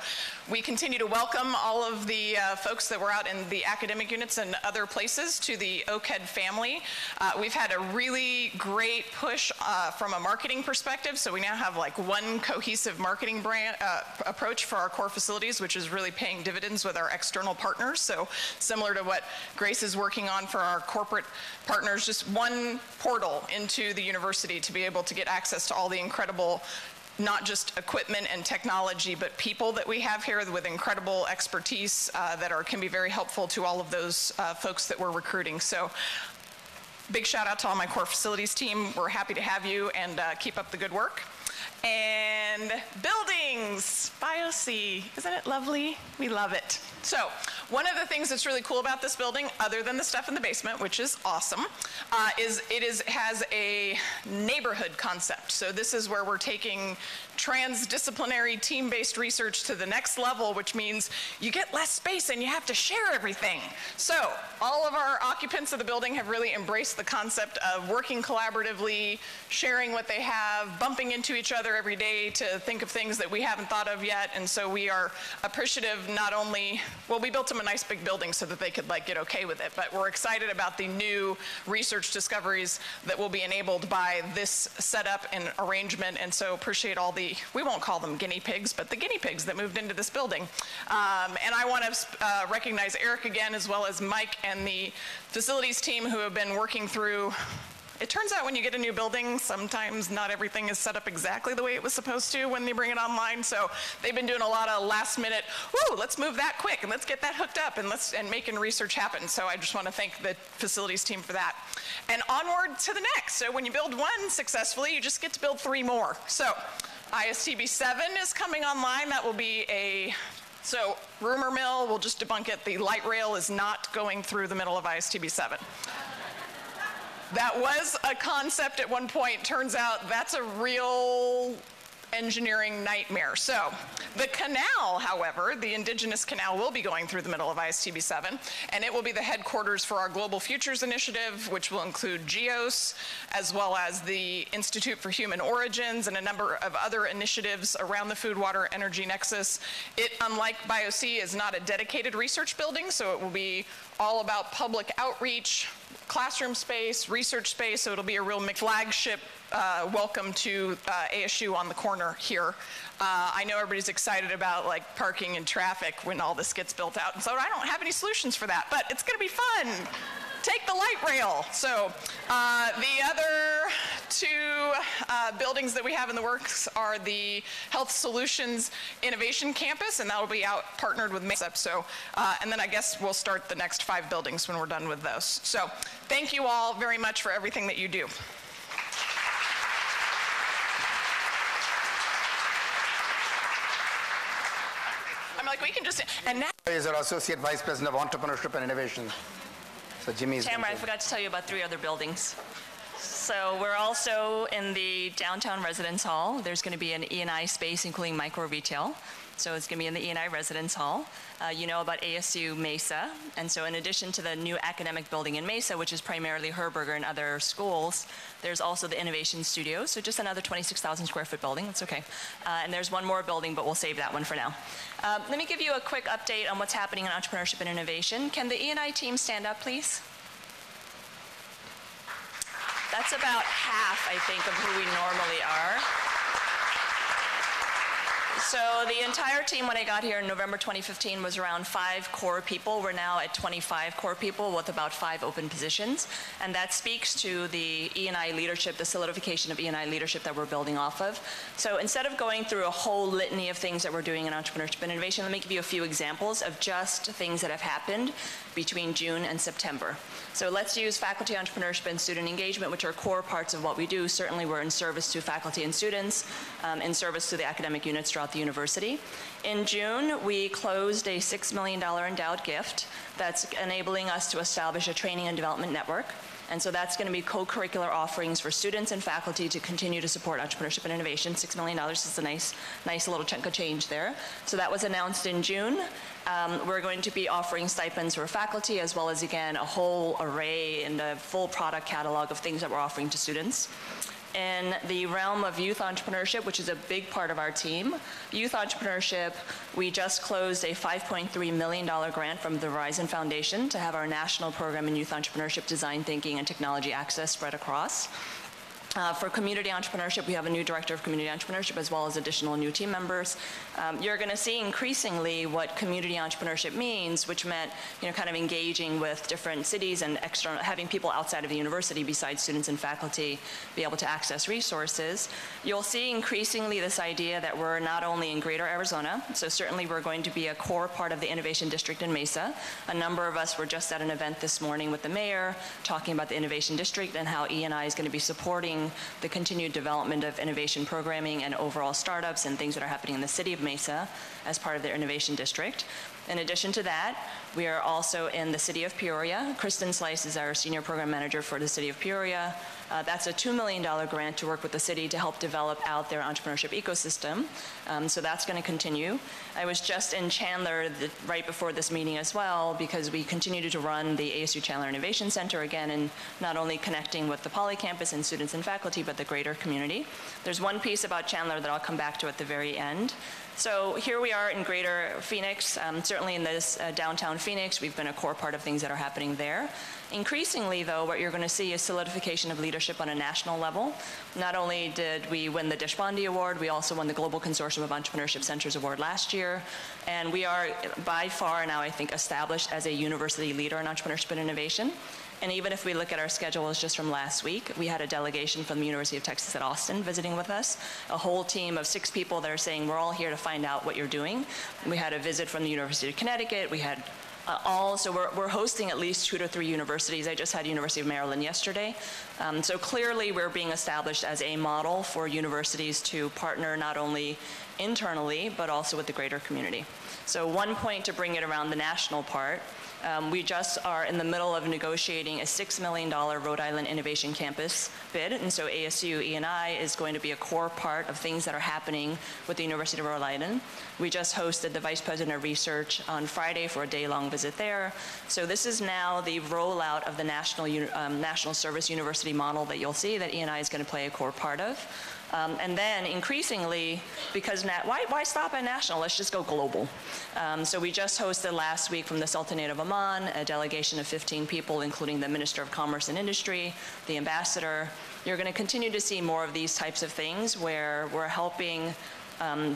we continue to welcome all of the folks that were out in the academic units and other places to the OKED family. We've had a really great push from a marketing perspective, so we now have like one cohesive marketing brand approach for our core facilities, which is really paying dividends with our external partners. So similar to what Grace is working on for our corporate partners, just one portal into the university to be able to get access to all the incredible not just equipment and technology, but people that we have here with incredible expertise that can be very helpful to all of those folks that we're recruiting. So big shout out to all my core facilities team. We're happy to have you, and keep up the good work. And buildings, BioC, isn't it lovely? We love it. So One of the things that's really cool about this building, other than the stuff in the basement, which is awesome, is has a neighborhood concept. So this is where we're taking transdisciplinary team-based research to the next level, which means you get less space and you have to share everything. So all of our occupants of the building have really embraced the concept of working collaboratively, sharing what they have, bumping into each other every day to think of things that we haven't thought of yet. And so we are appreciative not only, well, we built them a nice big building so that they could like get okay with it, but we're excited about the new research discoveries that will be enabled by this setup and arrangement. And so appreciate all the, we won't call them guinea pigs, but the guinea pigs that moved into this building. And I want to recognize Eric again, as well as Mike and the facilities team who have been working through. It turns out when you get a new building, sometimes not everything is set up exactly the way it was supposed to when they bring it online. So they've been doing a lot of last minute, woo, let's move that quick and let's get that hooked up and making research happen. So I just want to thank the facilities team for that. And onward to the next. So when you build one successfully, you just get to build 3 more. So ISTB 7 is coming online. That will be so rumor mill, we'll just debunk it. The light rail is not going through the middle of ISTB 7. That was a concept at one point. Turns out that's a real engineering nightmare. So the canal, however, the indigenous canal will be going through the middle of ISTB 7, and it will be the headquarters for our Global Futures Initiative, which will include GEOS, as well as the Institute for Human Origins and a number of other initiatives around the food, water, energy nexus. It, unlike BioC, is not a dedicated research building, so it will be all about public outreach, classroom space, research space, so it'll be a real flagship welcome to ASU on the corner here. I know everybody's excited about like parking and traffic when all this gets built out, and so I don't have any solutions for that, but it's gonna be fun. Take the light rail. So the other 2 buildings that we have in the works are the Health Solutions Innovation Campus, and that will be out partnered with Mesa. So, and then I guess we'll start the next 5 buildings when we're done with those. So thank you all very much for everything that you do. I'm like, we can just, and now Is our Associate Vice President of Entrepreneurship and Innovation. So Jimmy's. Tamara, I forgot to tell you about 3 other buildings. So we're also in the downtown residence hall. There's going to be an E&I space, including micro retail. So it's going to be in the E&I residence hall. You know about ASU Mesa. And so in addition to the new academic building in Mesa, which is primarily Herberger and other schools, there's also the Innovation Studio. So just another 26,000 square foot building. It's okay. And there's one more building, but we'll save that one for now. Let me give you a quick update on what's happening in entrepreneurship and innovation. Can the E&I team stand up, please? That's about half, I think, of who we normally are. So the entire team when I got here in November 2015 was around 5 core people. We're now at 25 core people with about 5 open positions. And that speaks to the E&I leadership, the solidification of E&I leadership that we're building off of. So instead of going through a whole litany of things that we're doing in entrepreneurship and innovation, let me give you a few examples of just things that have happened between June and September. So let's use faculty entrepreneurship and student engagement, which are core parts of what we do. Certainly we're in service to faculty and students, in service to the academic units throughout the university. In June, we closed a $6 million endowed gift that's enabling us to establish a training and development network. And so that's going to be co-curricular offerings for students and faculty to continue to support entrepreneurship and innovation. $6 million is a nice little chunk of change there. So that was announced in June. We're going to be offering stipends for faculty, as well as, again, a whole array and a full product catalog of things that we're offering to students. In the realm of youth entrepreneurship, which is a big part of our team, youth entrepreneurship, we just closed a $5.3 million grant from the Verizon Foundation to have our national program in youth entrepreneurship, design thinking, and technology access spread across. For community entrepreneurship, we have a new director of community entrepreneurship as well as additional new team members. You're going to see increasingly what community entrepreneurship means, which meant, kind of engaging with different cities and external, having people outside of the university besides students and faculty be able to access resources. You'll see increasingly this idea that we're not only in Greater Arizona, so certainly we're going to be a core part of the Innovation District in Mesa. A number of us were just at an event this morning with the mayor talking about the Innovation District and how E&I is going to be supporting the continued development of innovation programming and overall startups and things that are happening in the city of Mesa as part of their innovation district. In addition to that, we are also in the city of Peoria. Kristen Slice is our senior program manager for the city of Peoria. That's a $2 million grant to work with the city to help develop out their entrepreneurship ecosystem. So that's going to continue. I was just in Chandler right before this meeting as well, because we continue to run the ASU Chandler Innovation Center again, and not only connecting with the Poly campus and students and faculty, but the greater community. There's one piece about Chandler that I'll come back to at the very end. So here we are in greater Phoenix. Certainly in this downtown Phoenix, we've been a core part of things that are happening there. Increasingly, though, what you're going to see is solidification of leadership on a national level. Not only did we win the Deshpande Award, we also won the Global Consortium of Entrepreneurship Centers Award last year. And we are by far now, I think, established as a university leader in entrepreneurship and innovation. And even if we look at our schedules just from last week, we had a delegation from the University of Texas at Austin visiting with us, a whole team of 6 people that are saying, we're all here to find out what you're doing. We had a visit from the University of Connecticut. We had so we're hosting at least 2 to 3 universities. I just had University of Maryland yesterday. So clearly we're being established as a model for universities to partner not only internally, but also with the greater community. So one point to bring it around the national part, we just are in the middle of negotiating a $6 million Rhode Island Innovation Campus bid, and so ASU E&I is going to be a core part of things that are happening with the University of Rhode Island. We just hosted the Vice President of Research on Friday for a day-long visit there. So this is now the rollout of the National Service University model that you'll see that E&I is going to play a core part of. And then increasingly, because why stop at national? Let's just go global. So we just hosted last week from the Sultanate of Oman a delegation of 15 people, including the Minister of Commerce and Industry, the ambassador. You're going to continue to see more of these types of things where we're helping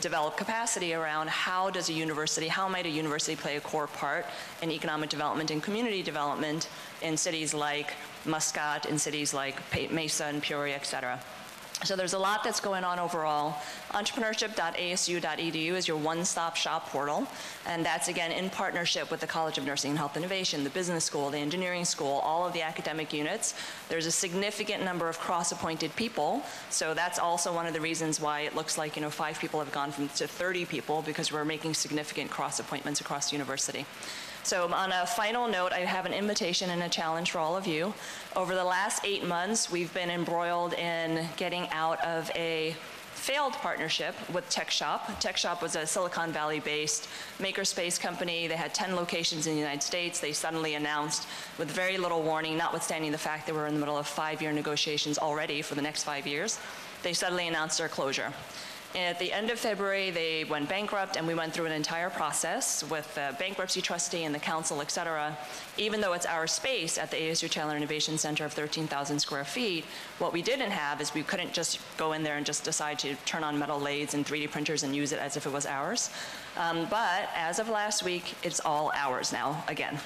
develop capacity around how might a university play a core part in economic development and community development in cities like Muscat, in cities like Mesa and Peoria, et cetera. So there's a lot that's going on overall. Entrepreneurship.asu.edu is your one-stop shop portal, and that's again in partnership with the College of Nursing and Health Innovation, the business school, the engineering school, all of the academic units. There's a significant number of cross-appointed people, so that's also one of the reasons why it looks like 5 people have gone to 30 people, because we're making significant cross-appointments across the university. So on a final note, I have an invitation and a challenge for all of you. Over the last 8 months, we've been embroiled in getting out of a failed partnership with TechShop. TechShop was a Silicon Valley-based makerspace company. They had 10 locations in the United States. They suddenly announced, with very little warning, notwithstanding the fact that we're in the middle of 5-year negotiations already for the next 5 years, they suddenly announced their closure. At the end of February, they went bankrupt, and we went through an entire process with the bankruptcy trustee and the council, et cetera. Even though it's our space at the ASU Chandler Innovation Center of 13,000 square feet, what we didn't have is we couldn't just go in there and just decide to turn on metal lathes and 3D printers and use it as if it was ours. But as of last week, it's all ours now, again.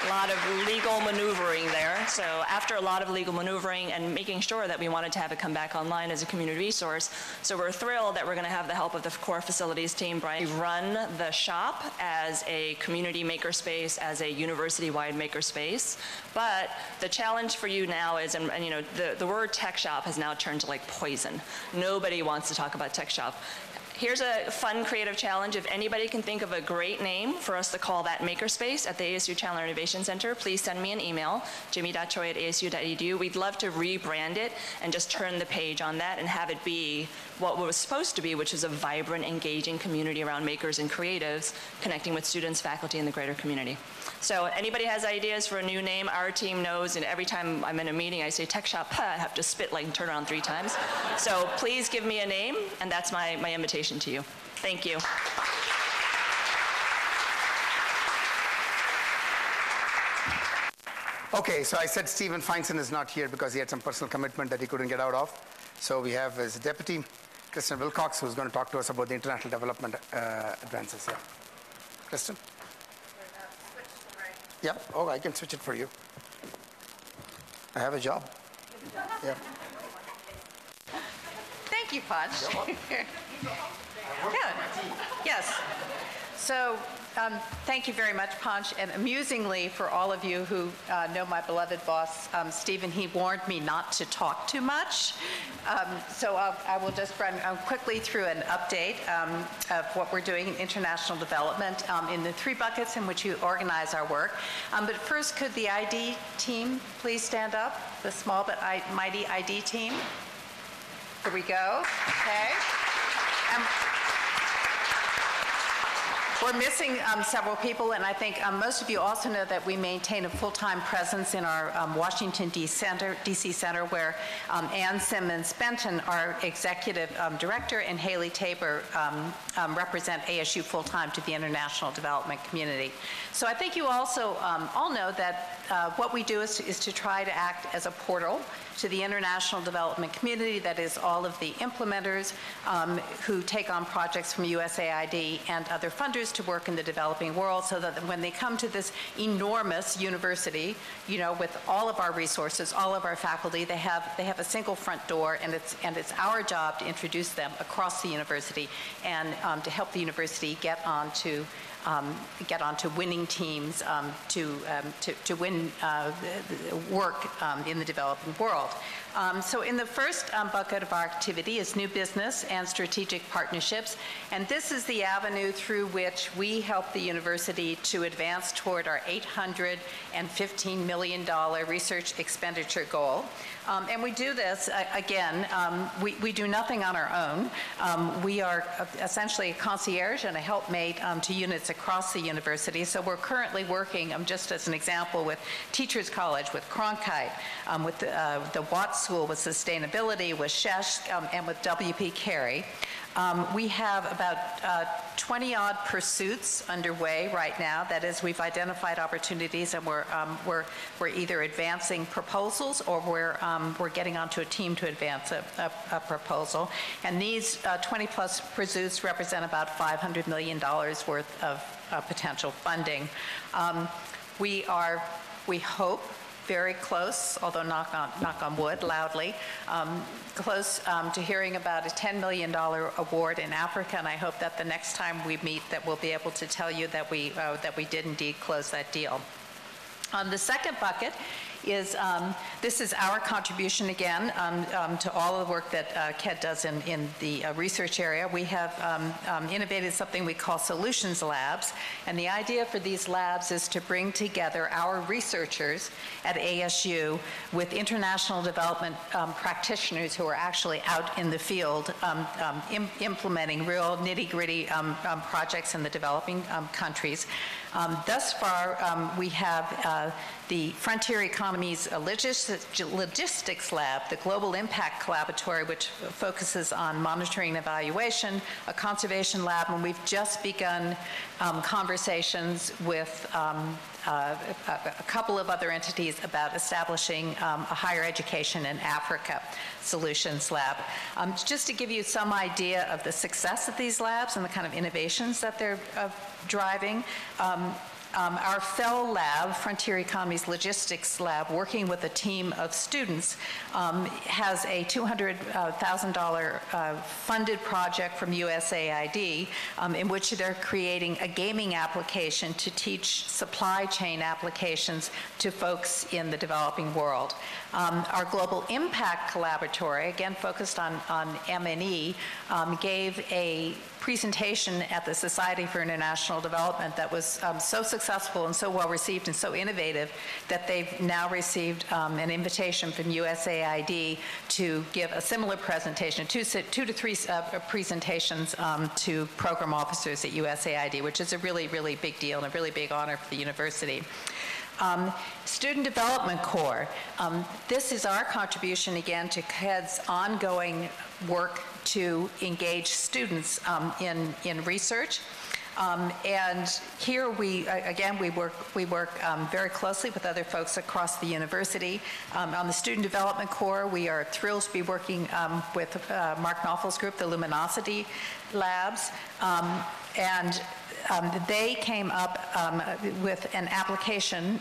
A lot of legal maneuvering there. So after a lot of legal maneuvering and making sure that we wanted to have it come back online as a community resource, so we're thrilled that we're going to have the help of the core facilities team. Brian, we run the shop as a community makerspace, as a university-wide makerspace. But the challenge for you now is, and the word tech shop has now turned to like poison. Nobody wants to talk about tech shop. Here's a fun, creative challenge. If anybody can think of a great name for us to call that makerspace at the ASU Chandler Innovation Center, please send me an email, jimmy.choi@asu.edu. We'd love to rebrand it and just turn the page on that and have it be what it was supposed to be, which is a vibrant, engaging community around makers and creatives, connecting with students, faculty, and the greater community. So anybody has ideas for a new name, our team knows, and every time I'm in a meeting, I say tech shop, I have to spit and turn around 3 times. So please give me a name, and that's my invitation to you. Thank you. Okay, so I said Stephen Feinstein is not here because he had some personal commitment that he couldn't get out of. So we have his deputy, Kristen Wilcox, who's going to talk to us about the international development advances. Yeah. Kristen? Yeah. Oh, I can switch it for you. I have a job. Yeah. Thank you, Punch. Yeah. Yes. So Thank you very much, Panch. And amusingly, for all of you who know my beloved boss, Stephen, he warned me not to talk too much. So I will just run quickly through an update of what we're doing in international development in the 3 buckets in which you organize our work. But first, could the ID team please stand up? The small but mighty ID team. Here we go. Okay. We're missing several people, and I think most of you also know that we maintain a full-time presence in our Washington, D.C. Center, where Ann Simmons-Benton, our executive director, and Haley Tabor represent ASU full-time to the international development community. So I think you also all know that what we do is to try to act as a portal to the international development community, that is all of the implementers who take on projects from USAID and other funders to work in the developing world, so that when they come to this enormous university, you know, with all of our resources, all of our faculty, they have a single front door, and it's our job to introduce them across the university and to help the university get onto winning teams to win work in the developing world. So in the first bucket of our activity is new business and strategic partnerships, and this is the avenue through which we help the university to advance toward our $815 million research expenditure goal. And we do this, again, we do nothing on our own. We are essentially a concierge and a helpmate to units across the university. So we're currently working, just as an example, with Teachers College, with Cronkite, with the Watts School, with Sustainability, with SHESH, and with WP Carey. We have about 20-odd pursuits underway right now. That is, we've identified opportunities, and we're either advancing proposals or we're getting onto a team to advance a proposal. And these 20-plus pursuits represent about $500 million worth of potential funding. We hope, very close, although knock on wood, loudly, close to hearing about a $10 million award in Africa, and I hope that the next time we meet that we'll be able to tell you that we did indeed close that deal. The second bucket is, this is our contribution again to all of the work that KED does in the research area. We have innovated something we call solutions labs, and the idea for these labs is to bring together our researchers at ASU with international development practitioners who are actually out in the field implementing real nitty-gritty projects in the developing countries. Thus far, we have the Frontier Economies Logistics Lab, the Global Impact Collaboratory, which focuses on monitoring and evaluation, a conservation lab, and we've just begun conversations with a couple of other entities about establishing a higher education in Africa solutions lab. Just to give you some idea of the success of these labs and the kind of innovations that they're driving, our FEL lab, Frontier Economies Logistics Lab, working with a team of students, has a $200,000 funded project from USAID in which they're creating a gaming application to teach supply chain applications to folks in the developing world. Our Global Impact Collaboratory, again focused on M&E, gave a presentation at the Society for International Development that was so successful and so well received and so innovative that they've now received an invitation from USAID to give a similar presentation, two to three presentations to program officers at USAID, which is a really, really big deal and a really big honor for the university. Student Development Corps. This is our contribution again to KED's ongoing work to engage students in research. And here we work very closely with other folks across the university. On the Student Development Corps, we are thrilled to be working with Mark Knopfels' group, the Luminosity Labs, and they came up with an application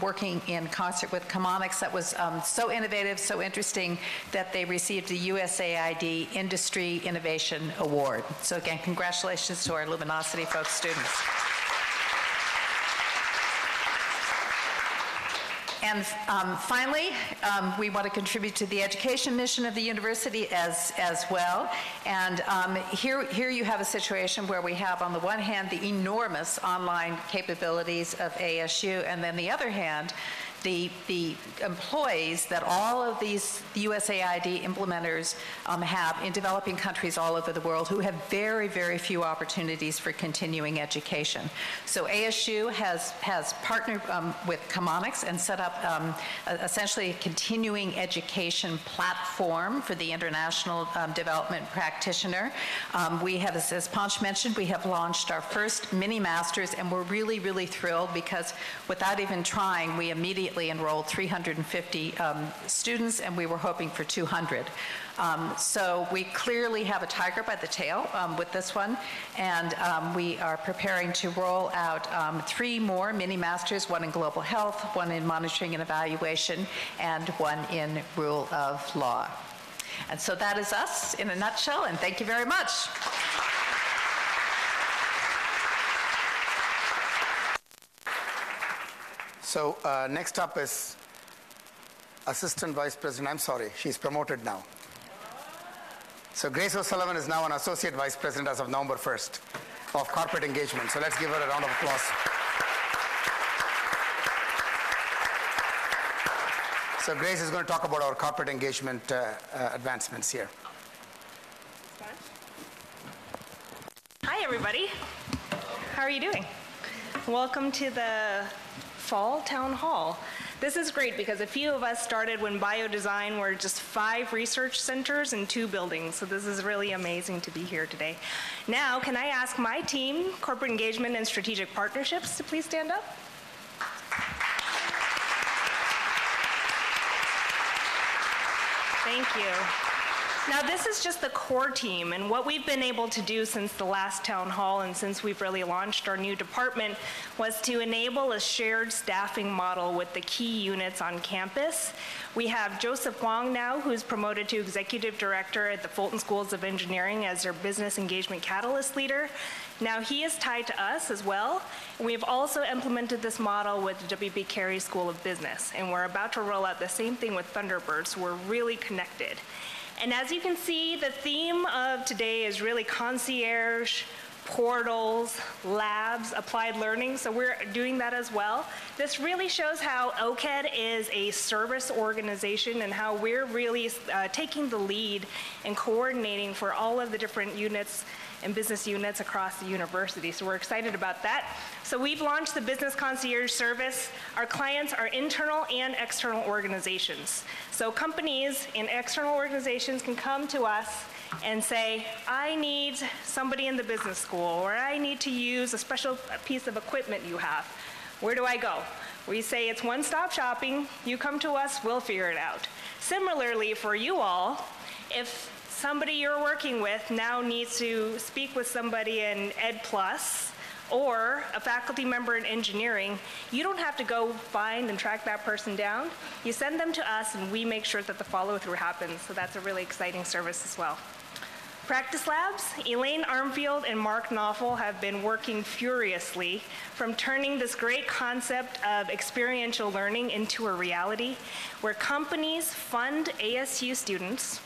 working in concert with Chemonics that was so innovative, so interesting that they received the USAID Industry Innovation Award. So again, congratulations to our Luminosity folks, students. And finally, we want to contribute to the education mission of the university as well. And here you have a situation where we have, on the one hand, the enormous online capabilities of ASU, and then the other hand, the employees that all of these USAID implementers have in developing countries all over the world who have very, very few opportunities for continuing education. So ASU has partnered with Chemonics and set up essentially a continuing education platform for the international development practitioner. We have, as Panch mentioned, we have launched our first mini-masters, and we're really, really thrilled because without even trying, we immediately enrolled 350 students, and we were hoping for 200. So we clearly have a tiger by the tail with this one, and we are preparing to roll out 3 more mini-masters, one in global health, one in monitoring and evaluation, and one in rule of law. And so that is us in a nutshell, and thank you very much. So next up is Assistant Vice President. I'm sorry, she's promoted now. So Grace O'Sullivan is now an Associate Vice President as of November 1st of Corporate Engagement. So let's give her a round of applause. So Grace is going to talk about our corporate engagement advancements here. Hi, everybody. How are you doing? Welcome to the Fall Town Hall. This is great because a few of us started when biodesign were just 5 research centers and 2 buildings. So this is really amazing to be here today. Now, can I ask my team, Corporate Engagement and Strategic Partnerships, to please stand up? Thank you. Now, this is just the core team, and what we've been able to do since the last town hall and since we've really launched our new department was to enable a shared staffing model with the key units on campus. We have Joseph Wong now, who's promoted to Executive Director at the Fulton Schools of Engineering as their Business Engagement Catalyst Leader. Now, he is tied to us as well. We've also implemented this model with the W.B. Carey School of Business, and we're about to roll out the same thing with Thunderbird, so we're really connected. And as you can see, the theme of today is really concierge, portals, labs, applied learning, so we're doing that as well. This really shows how OKED is a service organization and how we're really taking the lead and coordinating for all of the different units and business units across the university. So we're excited about that. So we've launched the Business Concierge Service. Our clients are internal and external organizations. So companies and external organizations can come to us and say, I need somebody in the business school, or I need to use a special piece of equipment you have. Where do I go? We say it's one-stop shopping. You come to us, we'll figure it out. Similarly, for you all, if somebody you're working with now needs to speak with somebody in Ed Plus or a faculty member in engineering, you don't have to go find and track that person down. You send them to us and we make sure that the follow-through happens. So that's a really exciting service as well. Practice labs, Elaine Armfield and Mark Knopfel have been working furiously from turning this great concept of experiential learning into a reality where companies fund ASU students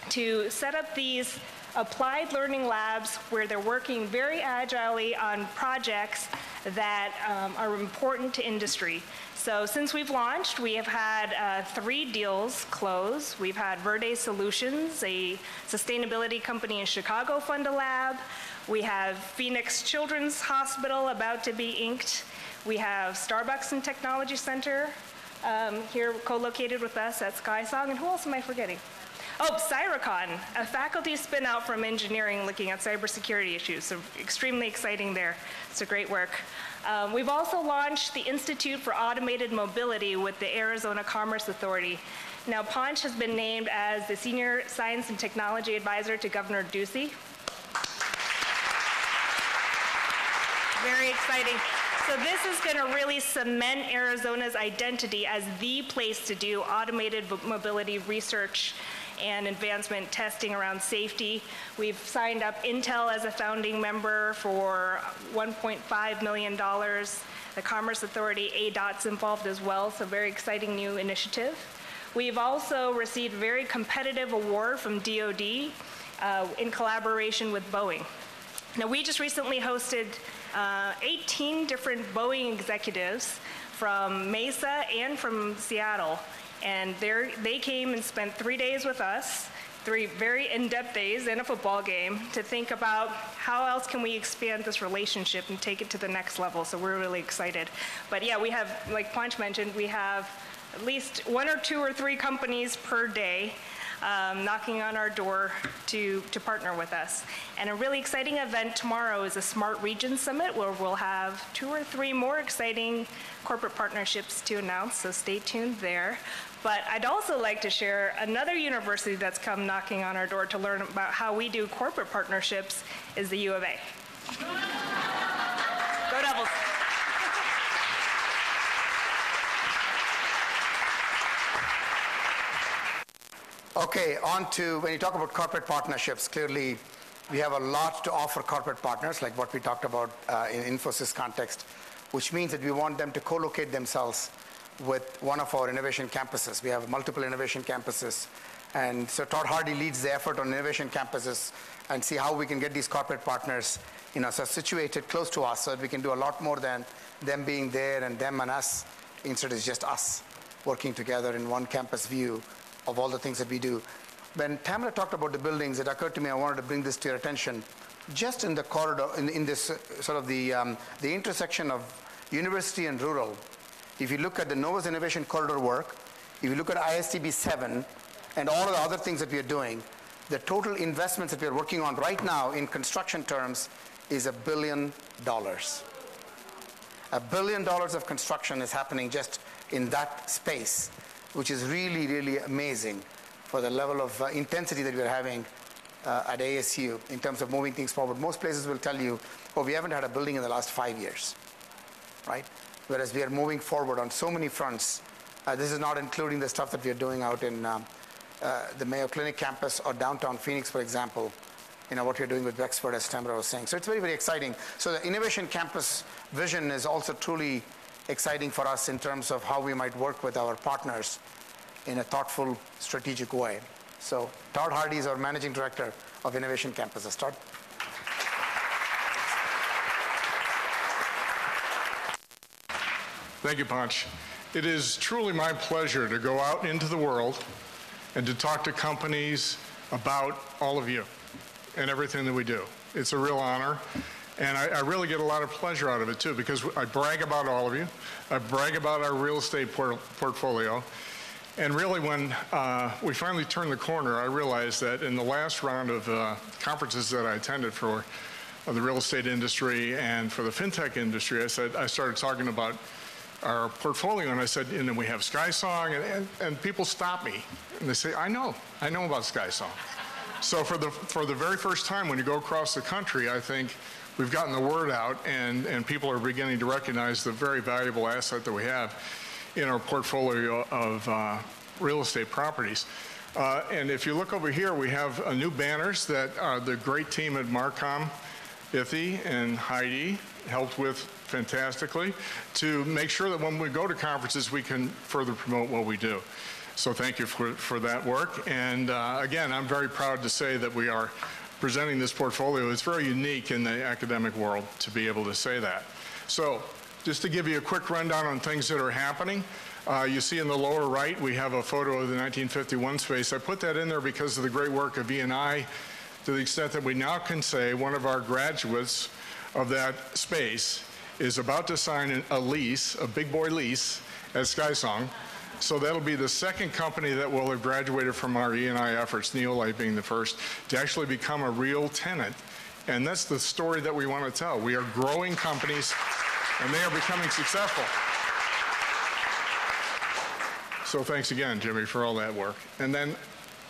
to set up these applied learning labs where they're working very agilely on projects that are important to industry. So since we've launched, we have had 3 deals close. We've had Verde Solutions, a sustainability company in Chicago, fund a lab. We have Phoenix Children's Hospital about to be inked. We have Starbucks and Technology Center here co-located with us at SkySong. And who else am I forgetting? Oh, Cyricon, a faculty spin out from engineering looking at cybersecurity issues. So extremely exciting there. It's a great work. We've also launched the Institute for Automated Mobility with the Arizona Commerce Authority. Now, Ponch has been named as the Senior Science and Technology Advisor to Governor Ducey. Very exciting. So this is going to really cement Arizona's identity as the place to do automated mobility research and advancement testing around safety. We've signed up Intel as a founding member for $1.5 million. The Commerce Authority, ADOT's involved as well, so very exciting new initiative. We've also received a very competitive award from DoD in collaboration with Boeing. Now, we just recently hosted 18 different Boeing executives from Mesa and from Seattle, and they came and spent 3 days with us, 3 very in-depth days and a football game, to think about how else can we expand this relationship and take it to the next level. So we're really excited. But yeah, we have, like Panch mentioned, we have at least 1 or 2 or 3 companies per day knocking on our door to partner with us. And a really exciting event tomorrow is a Smart Region Summit, where we'll have 2 or 3 more exciting corporate partnerships to announce, so stay tuned there. But I'd also like to share another university that's come knocking on our door to learn about how we do corporate partnerships is the U of A. Go Devils! Okay, on to, when you talk about corporate partnerships, clearly we have a lot to offer corporate partners, like what we talked about in Infosys context, which means that we want them to co-locate themselves with one of our innovation campuses. We have multiple innovation campuses, and so Todd Hardy leads the effort on innovation campuses and see how we can get these corporate partners, so situated close to us, so that we can do a lot more than them being there and them and us. Instead, it's just us working together in one campus view of all the things that we do. When Tamara talked about the buildings, it occurred to me I wanted to bring this to your attention. Just in the corridor, in this sort of the intersection of university and rural, if you look at the Novus Innovation Corridor work, if you look at ISTB 7 and all of the other things that we are doing, the total investments that we are working on right now in construction terms is $1 billion. $1 billion of construction is happening just in that space, which is really, really amazing for the level of intensity that we're having at ASU in terms of moving things forward. Most places will tell you, oh, we haven't had a building in the last 5 years, right? Whereas we are moving forward on so many fronts. This is not including the stuff that we are doing out in the Mayo Clinic campus or downtown Phoenix, for example, what we're doing with Wexford, as Tamara was saying. So it's very, very exciting. So the innovation campus vision is also truly exciting for us in terms of how we might work with our partners in a thoughtful, strategic way. So Todd Hardy is our Managing Director of Innovation Campuses. Todd? Thank you, Panch. It is truly my pleasure to go out into the world and to talk to companies about all of you and everything that we do. It's a real honor. And I really get a lot of pleasure out of it, too, because I brag about all of you. I brag about our real estate portfolio. And really, when we finally turned the corner, I realized that in the last round of conferences that I attended for the real estate industry and for the fintech industry, I started talking about our portfolio, and I said, and then we have SkySong, and people stop me, and they say, I know about SkySong. So for the very first time, when you go across the country, I think we've gotten the word out, and people are beginning to recognize the very valuable asset that we have in our portfolio of real estate properties. And if you look over here, we have new banners that the great team at Marcom, Ithi, and Heidi helped with fantastically to make sure that when we go to conferences, we can further promote what we do. So thank you for that work. And again, I'm very proud to say that we are presenting this portfolio. It's very unique in the academic world to be able to say that. So just to give you a quick rundown on things that are happening, you see in the lower right, we have a photo of the 1951 space. I put that in there because of the great work of E&I, to the extent that we now can say one of our graduates of that space is about to sign a lease, a big boy lease, at SkySong. So that'll be the second company that will have graduated from our E&I efforts, Neolite being the first, to actually become a real tenant. And that's the story that we want to tell. We are growing companies, and they are becoming successful. So thanks again, Jimmy, for all that work. And then,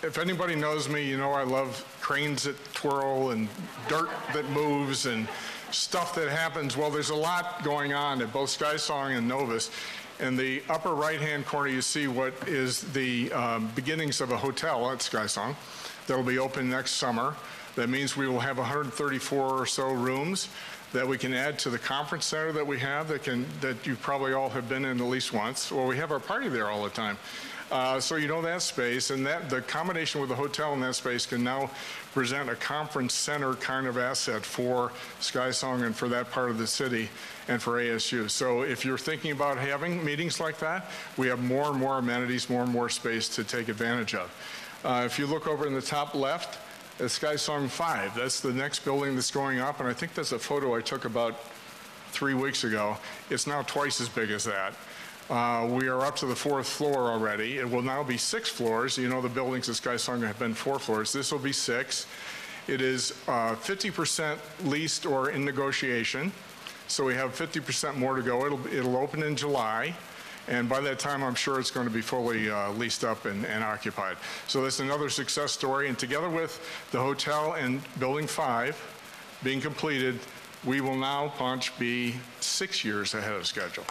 if anybody knows me, you know I love cranes that twirl and dirt that moves and stuff that happens. Well, there's a lot going on at both SkySong and Novus In the upper right-hand corner, you see what is the beginnings of a hotel at SkySong that will be open next summer. That means we will have 134 or so rooms that we can add to the conference center that we have that you probably all have been in at least once. Well, we have our party there all the time. So you know that space, and that the combination with the hotel in that space can now present a conference center kind of asset for SkySong and for that part of the city and for ASU. So if you're thinking about having meetings like that, we have more and more amenities, more and more space to take advantage of. If you look over in the top left, SkySong 5, that's the next building that's going up, and I think that's a photo I took about 3 weeks ago. It's now twice as big as that. We are up to the 4th floor already. It will now be 6 floors. You know the buildings at SkySong have been 4 floors. This will be 6. It is 50% leased or in negotiation, so we have 50% more to go. It'll open in July. And by that time, I'm sure it's going to be fully leased up and occupied. So that's another success story. And together with the hotel and Building 5 being completed, we will now, Punch, be 6 years ahead of schedule.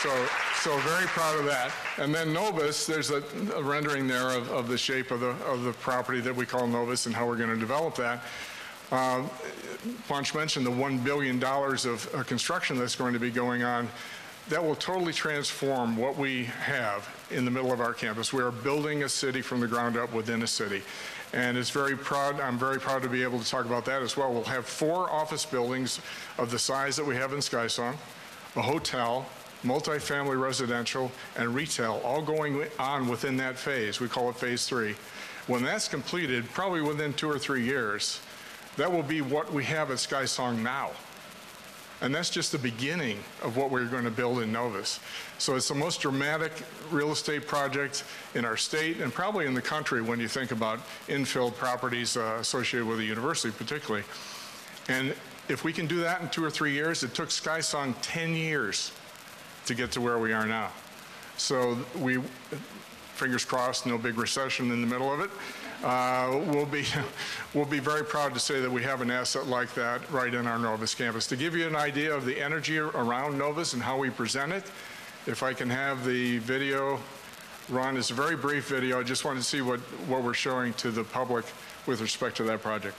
So very proud of that. And then Novus, there's a rendering there of the shape of the property that we call Novus and how we're going to develop that. Punch mentioned the $1 billion of construction that's going to be going on. That will totally transform what we have in the middle of our campus. We are building a city from the ground up within a city. And I'm very proud to be able to talk about that as well. We'll have 4 office buildings of the size that we have in SkySong, a hotel, multifamily residential, and retail, all going on within that phase. We call it phase 3. When that's completed, probably within 2 or 3 years, that will be what we have at SkySong now. And that's just the beginning of what we're going to build in Novus. So it's the most dramatic real estate project in our state and probably in the country when you think about infill properties associated with the university particularly. And if we can do that in 2 or 3 years, it took SkySong 10 years to get to where we are now. So we, fingers crossed, no big recession in the middle of it. We'll be very proud to say that we have an asset like that right in our Novus campus. To give you an idea of the energy around Novus and how we present it, if I can have the video run, it's a very brief video. I just wanted to see what we're showing to the public with respect to that project.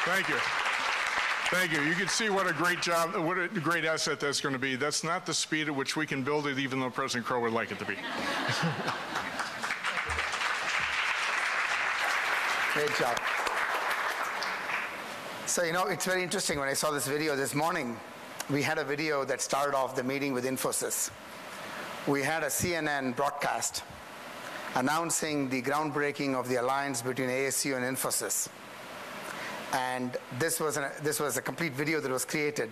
Thank you. Thank you. You can see what a great job, what a great asset that's going to be. That's not the speed at which we can build it, even though President Crow would like it to be. Great job. So, you know, it's very interesting. When I saw this video this morning, we had a video that started off the meeting with Infosys. We had a CNN broadcast announcing the groundbreaking of the alliance between ASU and Infosys. And this was a complete video that was created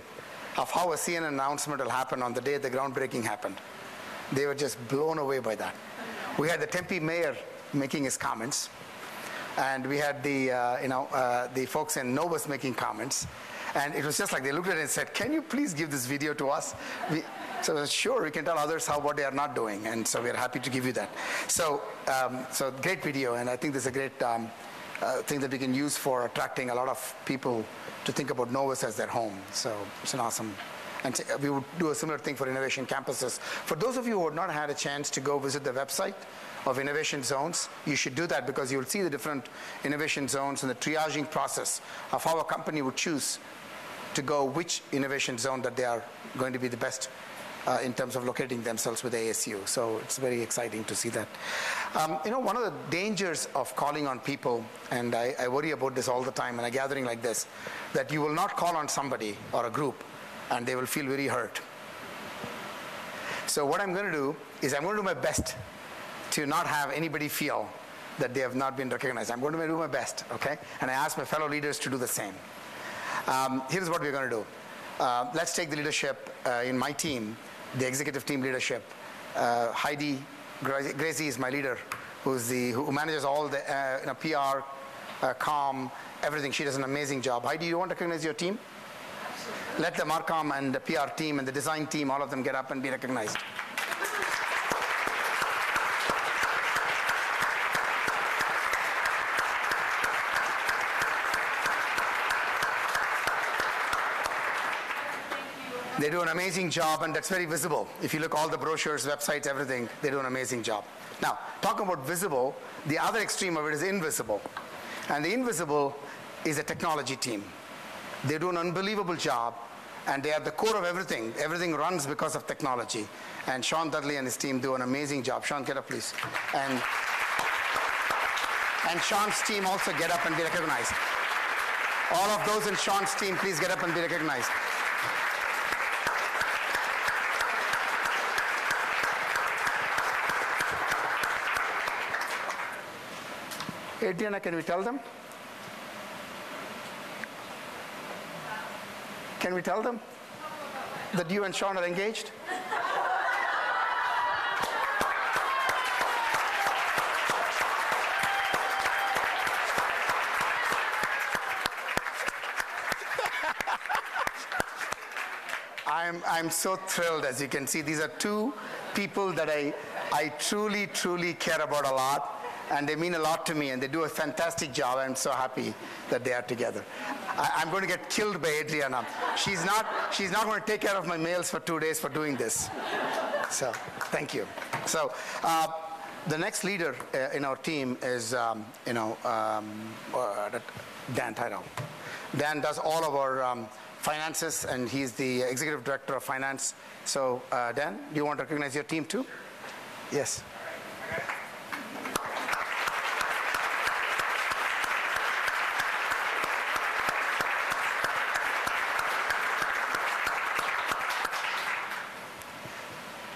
of how a CNN announcement will happen on the day the groundbreaking happened. They were just blown away by that. We had the Tempe mayor making his comments, and we had the folks in Novus making comments, and it was just like they looked at it and said, "Can you please give this video to us?" So sure, we can tell others what they are not doing, and so we are happy to give you that. So great video, and I think this is a great thing that we can use for attracting a lot of people to think about Novus as their home. So it's an awesome, and we would do a similar thing for innovation campuses. For those of you who have not had a chance to go visit the website of innovation zones, you should do that, because you'll see the different innovation zones and the triaging process of how a company would choose to go which innovation zone that they are going to be the best in terms of locating themselves with ASU. So it's very exciting to see that. One of the dangers of calling on people, and I worry about this all the time in a gathering like this, that you will not call on somebody or a group and they will feel very hurt. So what I'm going to do is I'm going to do my best to not have anybody feel that they have not been recognized. I'm going to do my best, okay? And I ask my fellow leaders to do the same. Here's what we're going to do. Let's take the leadership in my team, the executive team leadership. Heidi Gracie is my leader, who manages all the PR, comm, everything. She does an amazing job. Heidi, you want to recognize your team? Absolutely. Let the Marcom and the PR team and the design team, all of them get up and be recognized. They do an amazing job, and that's very visible. If you look all the brochures, websites, everything, they do an amazing job. Now, talking about visible, the other extreme of it is invisible. And the invisible is a technology team. They do an unbelievable job, and they are the core of everything. Everything runs because of technology. And Sean Dudley and his team do an amazing job. Sean, get up, please. And Sean's team also get up and be recognized. All of those in Sean's team, please get up and be recognized. Adriana, can we tell them? Can we tell them that you and Sean are engaged? I'm so thrilled. As you can see, these are two people that I truly, truly care about a lot. And they mean a lot to me, and they do a fantastic job. I'm so happy that they are together. I'm going to get killed by Adriana. She's not going to take care of my mails for 2 days for doing this. So, thank you. So, the next leader in our team is, Dan Tyrell. Dan does all of our finances, and he's the executive director of finance. So, Dan, do you want to recognize your team too? Yes.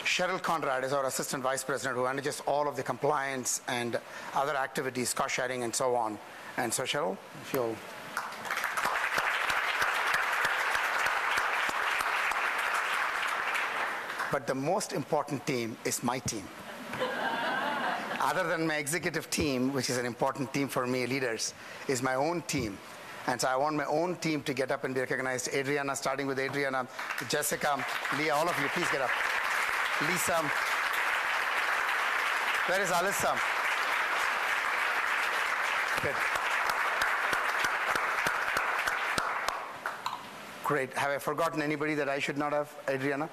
Cheryl Conrad is our assistant vice president who manages all of the compliance and other activities, cost sharing and so on. And so Cheryl, if you'll. But the most important team is my team. Other than my executive team, which is an important team for me, leaders, is my own team. And so I want my own team to get up and be recognized. Adriana, starting with Adriana, Jessica, Leah, all of you, please get up. Lisa. Where is Alyssa? Good. Great. Have I forgotten anybody that I should not have? Adriana?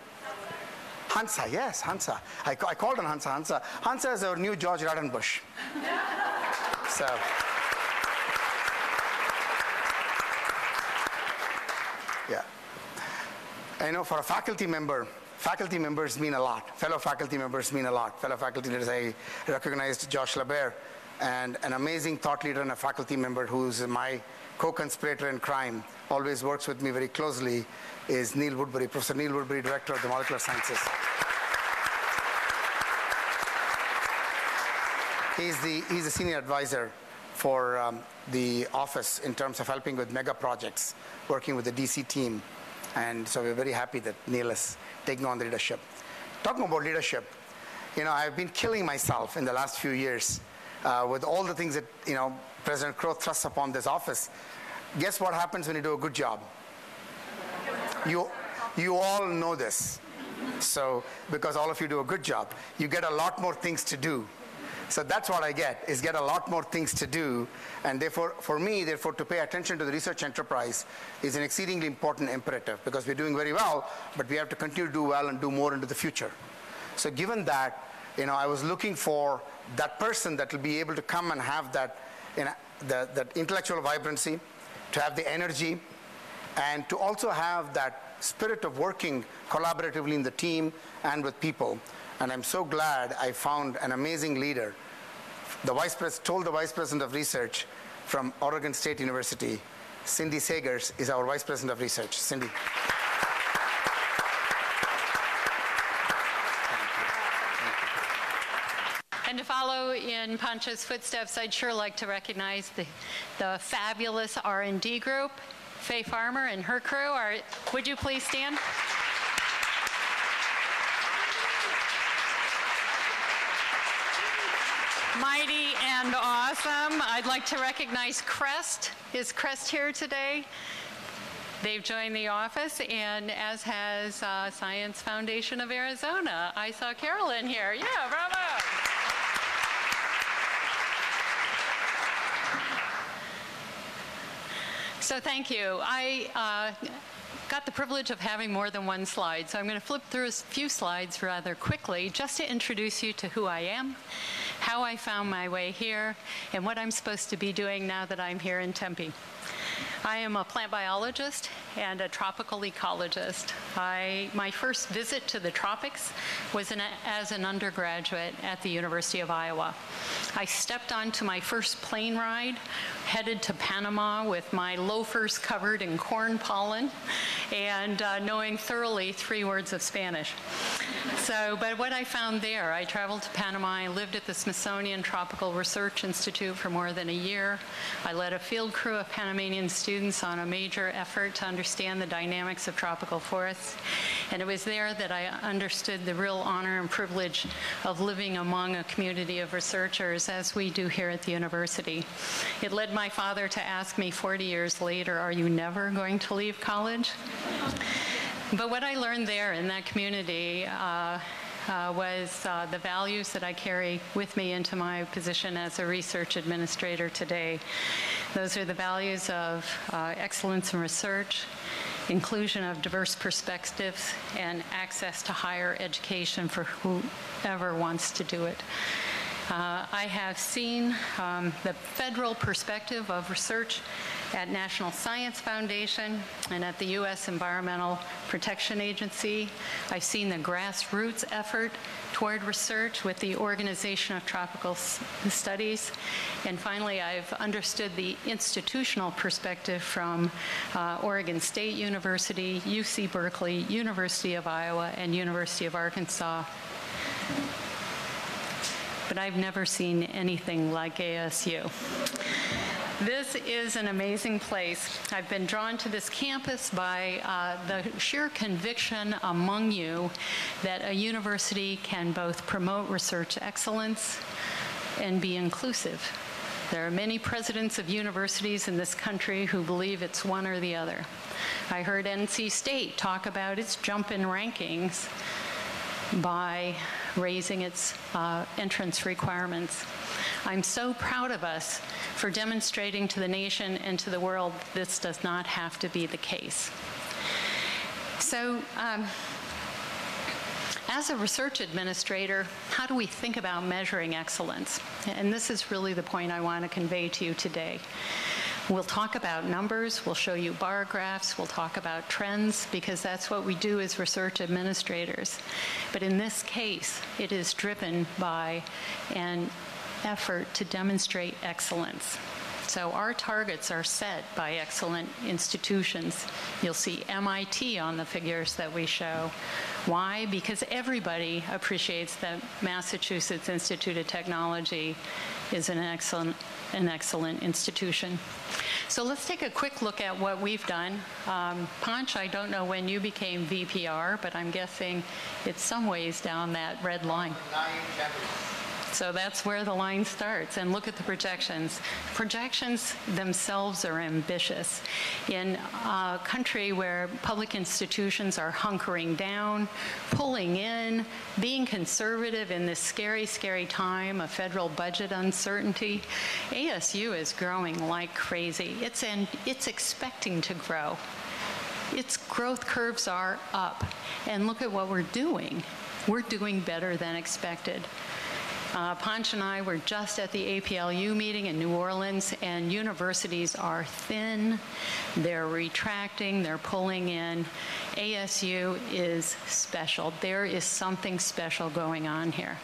Hansa, yes, Hansa. I called on Hansa. Hansa is our new George Radenbush. So. Yeah. I know for a faculty members mean a lot. Fellow faculty members mean a lot. Fellow faculty leaders, I recognized Josh LaBear, and an amazing thought leader and a faculty member who's my co-conspirator in crime, always works with me very closely, is Neil Woodbury, Professor Neil Woodbury, Director of the Molecular Sciences. He's the senior advisor for the office in terms of helping with mega projects, working with the DC team. And so we're very happy that Neil is taking on the leadership. Talking about leadership, I've been killing myself in the last few years with all the things that, President Crow thrusts upon this office. Guess what happens when you do a good job? You all know this. So, because all of you do a good job, you get a lot more things to do. So that's what I get a lot more things to do. And therefore, for me, to pay attention to the research enterprise is an exceedingly important imperative because we're doing very well, but we have to continue to do well and do more into the future. So given that, I was looking for that person that will be able to come and have that, that intellectual vibrancy, to have the energy, and to also have that spirit of working collaboratively in the team and with people. And I'm so glad I found an amazing leader. Told the Vice President of Research from Oregon State University, Cindy Sagers, is our Vice President of Research. Cindy. And to follow in Pancha's footsteps, I'd sure like to recognize the fabulous R&D group, Faye Farmer and her crew. Would you please stand? Mighty and awesome. I'd like to recognize Crest. Is Crest here today? They've joined the office, and as has Science Foundation of Arizona. I saw Carolyn here. Yeah, bravo. So thank you. I got the privilege of having more than one slide, so I'm going to flip through a few slides rather quickly just to introduce you to who I am, how I found my way here, and what I'm supposed to be doing now that I'm here in Tempe. I am a plant biologist and a tropical ecologist. My first visit to the tropics was as an undergraduate at the University of Iowa. I stepped onto my first plane ride, headed to Panama with my loafers covered in corn pollen and knowing thoroughly 3 words of Spanish. But what I found there, I traveled to Panama. I lived at the Smithsonian Tropical Research Institute for more than a year. I led a field crew of Panamanian students on a major effort to understand the dynamics of tropical forests. And it was there that I understood the real honor and privilege of living among a community of researchers, as we do here at the university. It led my father to ask me 40 years later, "Are you never going to leave college?" But what I learned there in that community was the values that I carry with me into my position as a research administrator today. Those are the values of excellence in research, inclusion of diverse perspectives, and access to higher education for whoever wants to do it. I have seen the federal perspective of research at National Science Foundation and at the U.S. Environmental Protection Agency. I've seen the grassroots effort toward research with the Organization of Tropical Studies. And finally, I've understood the institutional perspective from Oregon State University, UC Berkeley, University of Iowa, and University of Arkansas. But I've never seen anything like ASU. This is an amazing place. I've been drawn to this campus by the sheer conviction among you that a university can both promote research excellence and be inclusive. There are many presidents of universities in this country who believe it's one or the other. I heard NC State talk about its jump in rankings by raising its entrance requirements. I'm so proud of us for demonstrating to the nation and to the world this does not have to be the case. So, as a research administrator, how do we think about measuring excellence? And this is really the point I want to convey to you today. We'll talk about numbers, we'll show you bar graphs, we'll talk about trends, because that's what we do as research administrators. But in this case, it is driven by an effort to demonstrate excellence. So our targets are set by excellent institutions. You'll see MIT on the figures that we show. Why? Because everybody appreciates that Massachusetts Institute of Technology is an excellent institution. So let's take a quick look at what we've done. Panch, I don't know when you became VPR, but I'm guessing it's some ways down that red line. So that's where the line starts. And look at the projections. Projections themselves are ambitious. In a country where public institutions are hunkering down, pulling in, being conservative in this scary, scary time of federal budget uncertainty, ASU is growing like crazy. It's expecting to grow. Its growth curves are up. And look at what we're doing. We're doing better than expected. Panch and I were just at the APLU meeting in New Orleans, and universities are thin, they're retracting, they're pulling in. ASU is special. There is something special going on here.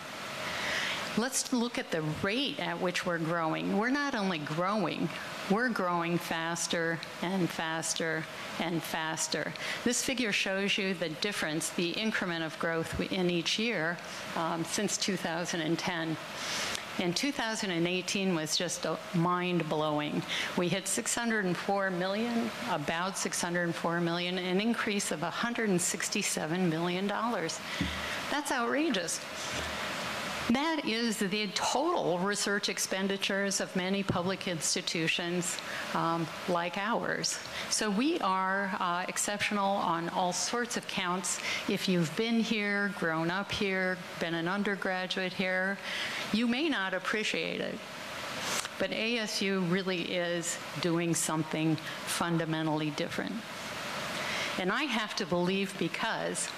Let's look at the rate at which we're growing. We're not only growing, we're growing faster and faster and faster. This figure shows you the difference, the increment of growth in each year since 2010. And 2018 was just mind-blowing. We hit 604 million, about 604 million, an increase of $167 million. That's outrageous. That is the total research expenditures of many public institutions like ours. So we are exceptional on all sorts of counts. If you've been here, grown up here, been an undergraduate here, you may not appreciate it. But ASU really is doing something fundamentally different. And I have to believe because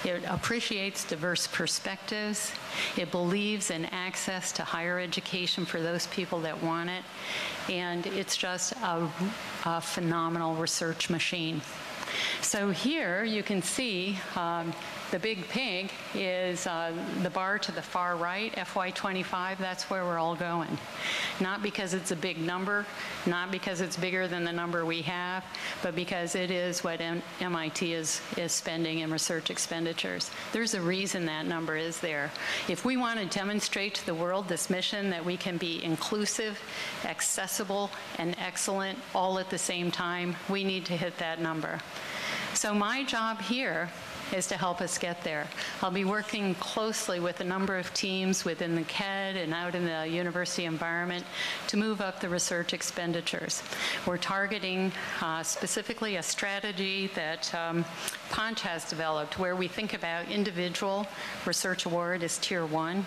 it appreciates diverse perspectives, it believes in access to higher education for those people that want it, and it's just a phenomenal research machine. So here you can see the big pig is the bar to the far right, FY25, that's where we're all going. Not because it's a big number, not because it's bigger than the number we have, but because it is what MIT is spending in research expenditures. There's a reason that number is there. If we want to demonstrate to the world this mission that we can be inclusive, accessible, and excellent all at the same time, we need to hit that number. So my job here is to help us get there. I'll be working closely with a number of teams within the OKED and out in the university environment to move up the research expenditures. We're targeting specifically a strategy that Ponch has developed where we think about individual research award as tier 1.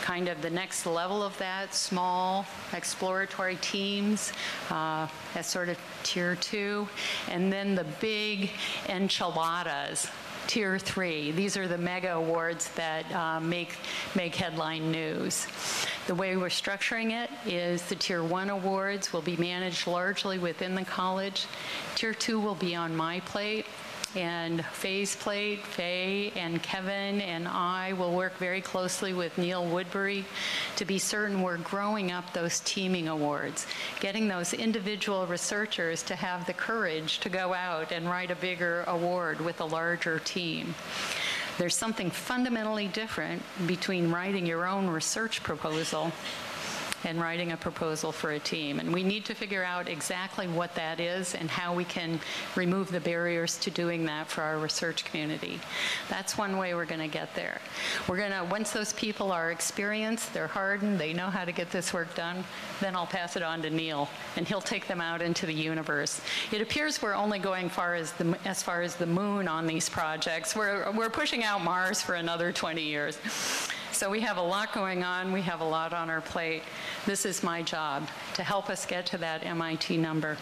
Kind of the next level of that, small exploratory teams as sort of tier 2, and then the big enchiladas, tier 3. These are the mega awards that make headline news. The way we're structuring it is the tier 1 awards will be managed largely within the college. Tier 2 will be on my plate. And Faye's plate, Faye and Kevin and I will work very closely with Neil Woodbury to be certain we're growing up those teaming awards, getting those individual researchers to have the courage to go out and write a bigger award with a larger team. There's something fundamentally different between writing your own research proposal and writing a proposal for a team. And we need to figure out exactly what that is and how we can remove the barriers to doing that for our research community. That's one way we're going to get there. We're going to, once those people are experienced, they're hardened, they know how to get this work done, then I'll pass it on to Neil, and he'll take them out into the universe. It appears we're only going as far as the moon on these projects. We're pushing out Mars for another 20 years. So we have a lot going on. We have a lot on our plate. This is my job, to help us get to that MIT number.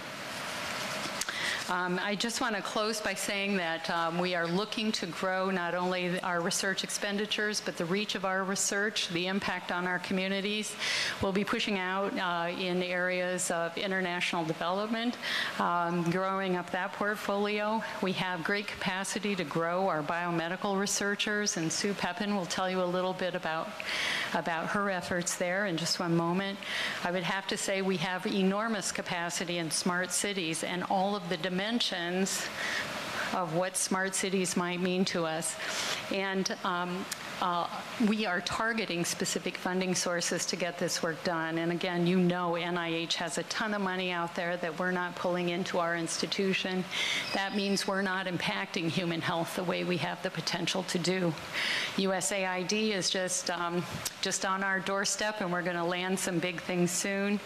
I just want to close by saying that we are looking to grow not only our research expenditures, but the reach of our research, the impact on our communities. We'll be pushing out in areas of international development, growing up that portfolio. We have great capacity to grow our biomedical researchers, and Sue Pepin will tell you a little bit about her efforts there in just one moment. I would have to say we have enormous capacity in smart cities, and all of the dimensions of what smart cities might mean to us. And we are targeting specific funding sources to get this work done. And again, you know NIH has a ton of money out there that we're not pulling into our institution. That means we're not impacting human health the way we have the potential to do. USAID is just on our doorstep, and we're going to land some big things soon.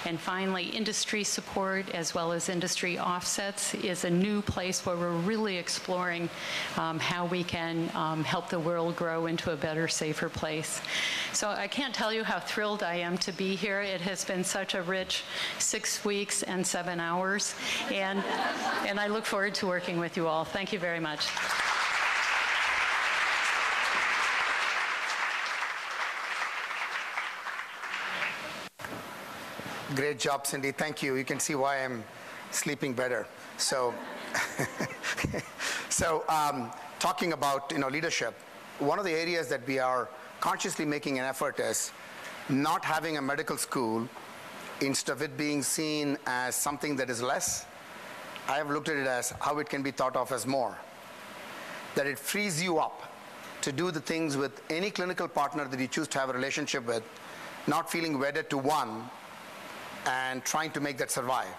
And finally, industry support as well as industry offsets is a new place where we're really exploring how we can help the world grow into a better, safer place. So I can't tell you how thrilled I am to be here. It has been such a rich 6 weeks and 7 hours, and I look forward to working with you all. Thank you very much. Great job, Cindy. Thank you. You can see why I'm sleeping better. So, talking about leadership, one of the areas that we are consciously making an effort is not having a medical school, instead of it being seen as something that is less. I have looked at it as how it can be thought of as more. That it frees you up to do the things with any clinical partner that you choose to have a relationship with not feeling wedded to one and trying to make that survive.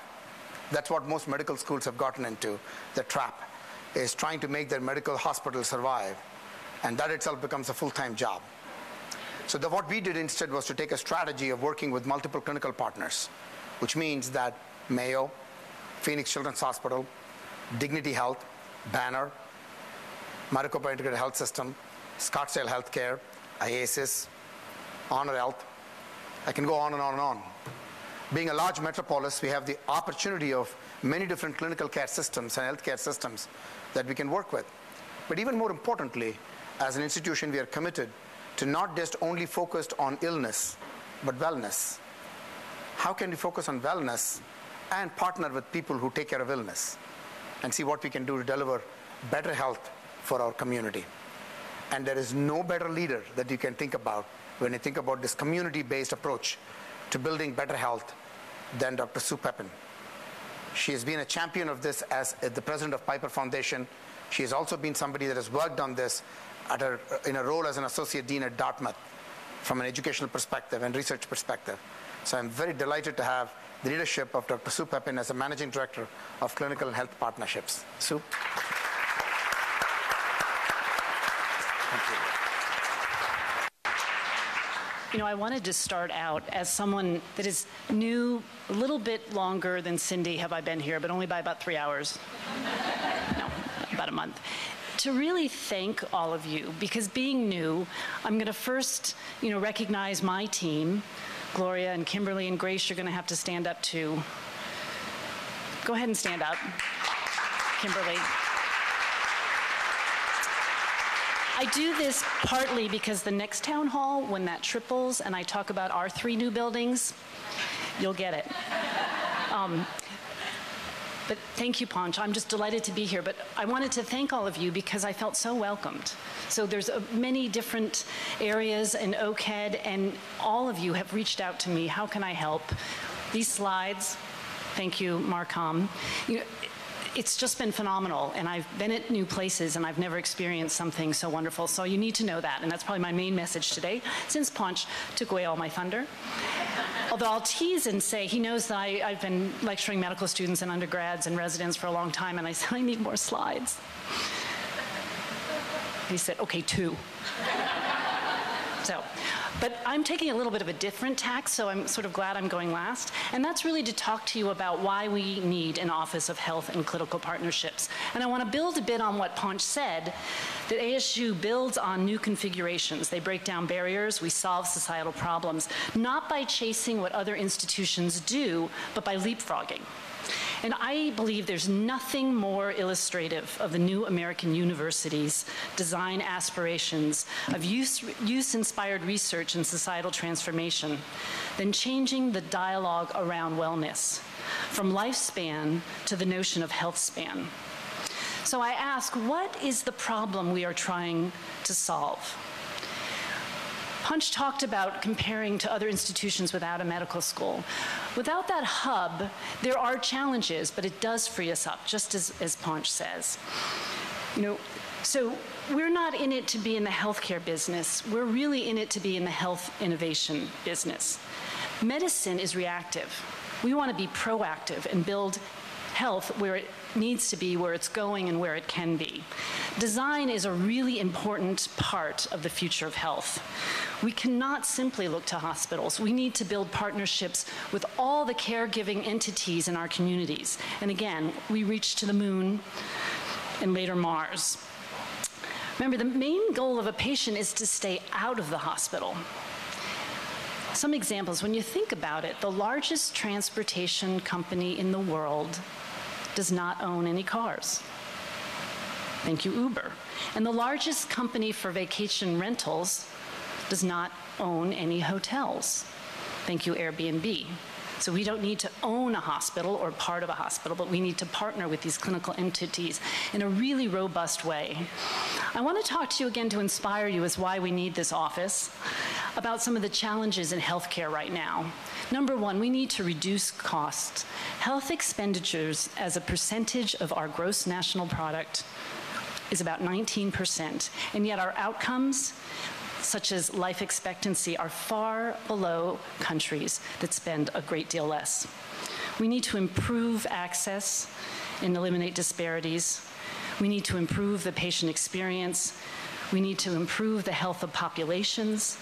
That's what most medical schools have gotten into, the trap, is trying to make their medical hospital survive, and that itself becomes a full-time job. So what we did instead was to take a strategy of working with multiple clinical partners, which means that Mayo, Phoenix Children's Hospital, Dignity Health, Banner, Maricopa Integrated Health System, Scottsdale Healthcare, IASIS, Honor Health. I can go on and on and on. Being a large metropolis, we have the opportunity of many different clinical care systems and healthcare systems that we can work with. But even more importantly, as an institution, we are committed to not just only focused on illness, but wellness. How can we focus on wellness and partner with people who take care of illness and see what we can do to deliver better health for our community? And there is no better leader that you can think about when you think about this community-based approach to building better health than Dr. Sue Pepin. She has been a champion of this as the president of Piper Foundation. She has also been somebody that has worked on this in a role as an associate dean at Dartmouth from an educational perspective and research perspective. So I'm very delighted to have the leadership of Dr. Sue Pepin as the managing director of Clinical and Health Partnerships. Sue? Thank you. You know, I wanted to start out as someone that is new, a little bit longer than Cindy have I been here, but only by about 3 hours. No, about a month. To really thank all of you, because being new, I'm going to first, recognize my team. Gloria and Kimberly and Grace, you're going to have to stand up too. Go ahead and stand up, Kimberly. I do this partly because the next town hall, when that triples and I talk about our 3 new buildings, you'll get it. But thank you, Ponch. I'm just delighted to be here. But I wanted to thank all of you because I felt so welcomed. So there's many different areas in OKED, and all of you have reached out to me. How can I help? These slides, thank you, Markham. It's just been phenomenal, and I've been at new places, and I've never experienced something so wonderful. So you need to know that, and that's probably my main message today, since Ponch took away all my thunder. Although I'll tease and say, he knows that I've been lecturing medical students and undergrads and residents for a long time, and I said, I need more slides. He said, okay, 2. But I'm taking a little bit of a different tack, so I'm sort of glad I'm going last. And that's really to talk to you about why we need an Office of Health and Clinical Partnerships. And I want to build a bit on what Ponch said, that ASU builds on new configurations. They break down barriers, we solve societal problems, not by chasing what other institutions do, but by leapfrogging. And I believe there's nothing more illustrative of the new American university's design aspirations of use-inspired research and societal transformation than changing the dialogue around wellness, from lifespan to the notion of health span. So I ask, what is the problem we are trying to solve? Ponch talked about comparing to other institutions without a medical school. Without that hub, there are challenges, but it does free us up, just as Ponch says. So we're not in it to be in the healthcare business. We're really in it to be in the health innovation business. Medicine is reactive. We want to be proactive and build health where it needs to be, where it's going, and where it can be. Design is a really important part of the future of health. We cannot simply look to hospitals. We need to build partnerships with all the caregiving entities in our communities. And again, we reach to the moon and later Mars. Remember, the main goal of a patient is to stay out of the hospital. Some examples, when you think about it, the largest transportation company in the world does not own any cars. Thank you, Uber. And the largest company for vacation rentals does not own any hotels. Thank you, Airbnb. So we don't need to own a hospital or part of a hospital, but we need to partner with these clinical entities in a really robust way. I want to talk to you again to inspire you as why we need this office, about some of the challenges in healthcare right now. Number one, we need to reduce costs. Health expenditures as a percentage of our gross national product is about 19%, and yet our outcomes, such as life expectancy, are far below countries that spend a great deal less. We need to improve access and eliminate disparities. We need to improve the patient experience. We need to improve the health of populations.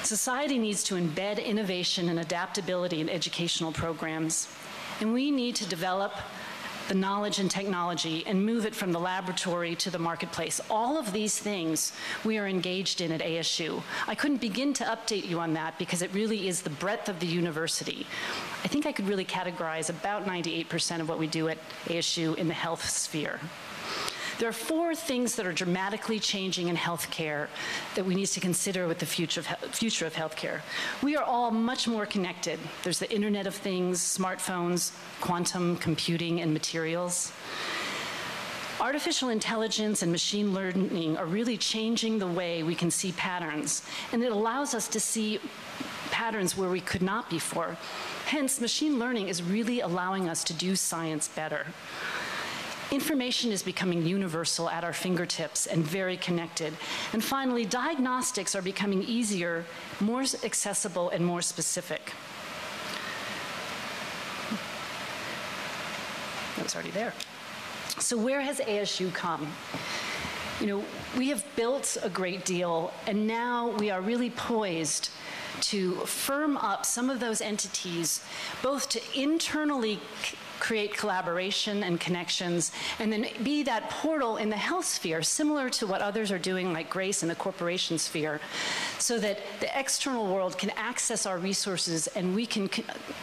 Society needs to embed innovation and adaptability in educational programs. And we need to develop the knowledge and technology and move it from the laboratory to the marketplace. All of these things we are engaged in at ASU. I couldn't begin to update you on that because it really is the breadth of the university. I think I could really categorize about 98% of what we do at ASU in the health sphere. There are 4 things that are dramatically changing in healthcare that we need to consider with the future of healthcare. We are all much more connected. There's the Internet of Things, smartphones, quantum computing, and materials. Artificial intelligence and machine learning are really changing the way we can see patterns, and it allows us to see patterns where we could not before. Hence, machine learning is really allowing us to do science better. Information is becoming universal at our fingertips and very connected. And finally, diagnostics are becoming easier, more accessible, and more specific. That was already there. So where has ASU come? You know, we have built a great deal, and now we are really poised to firm up some of those entities, both to internally create collaboration and connections, and then be that portal in the health sphere, similar to what others are doing like Grace in the corporation sphere, so that the external world can access our resources and we can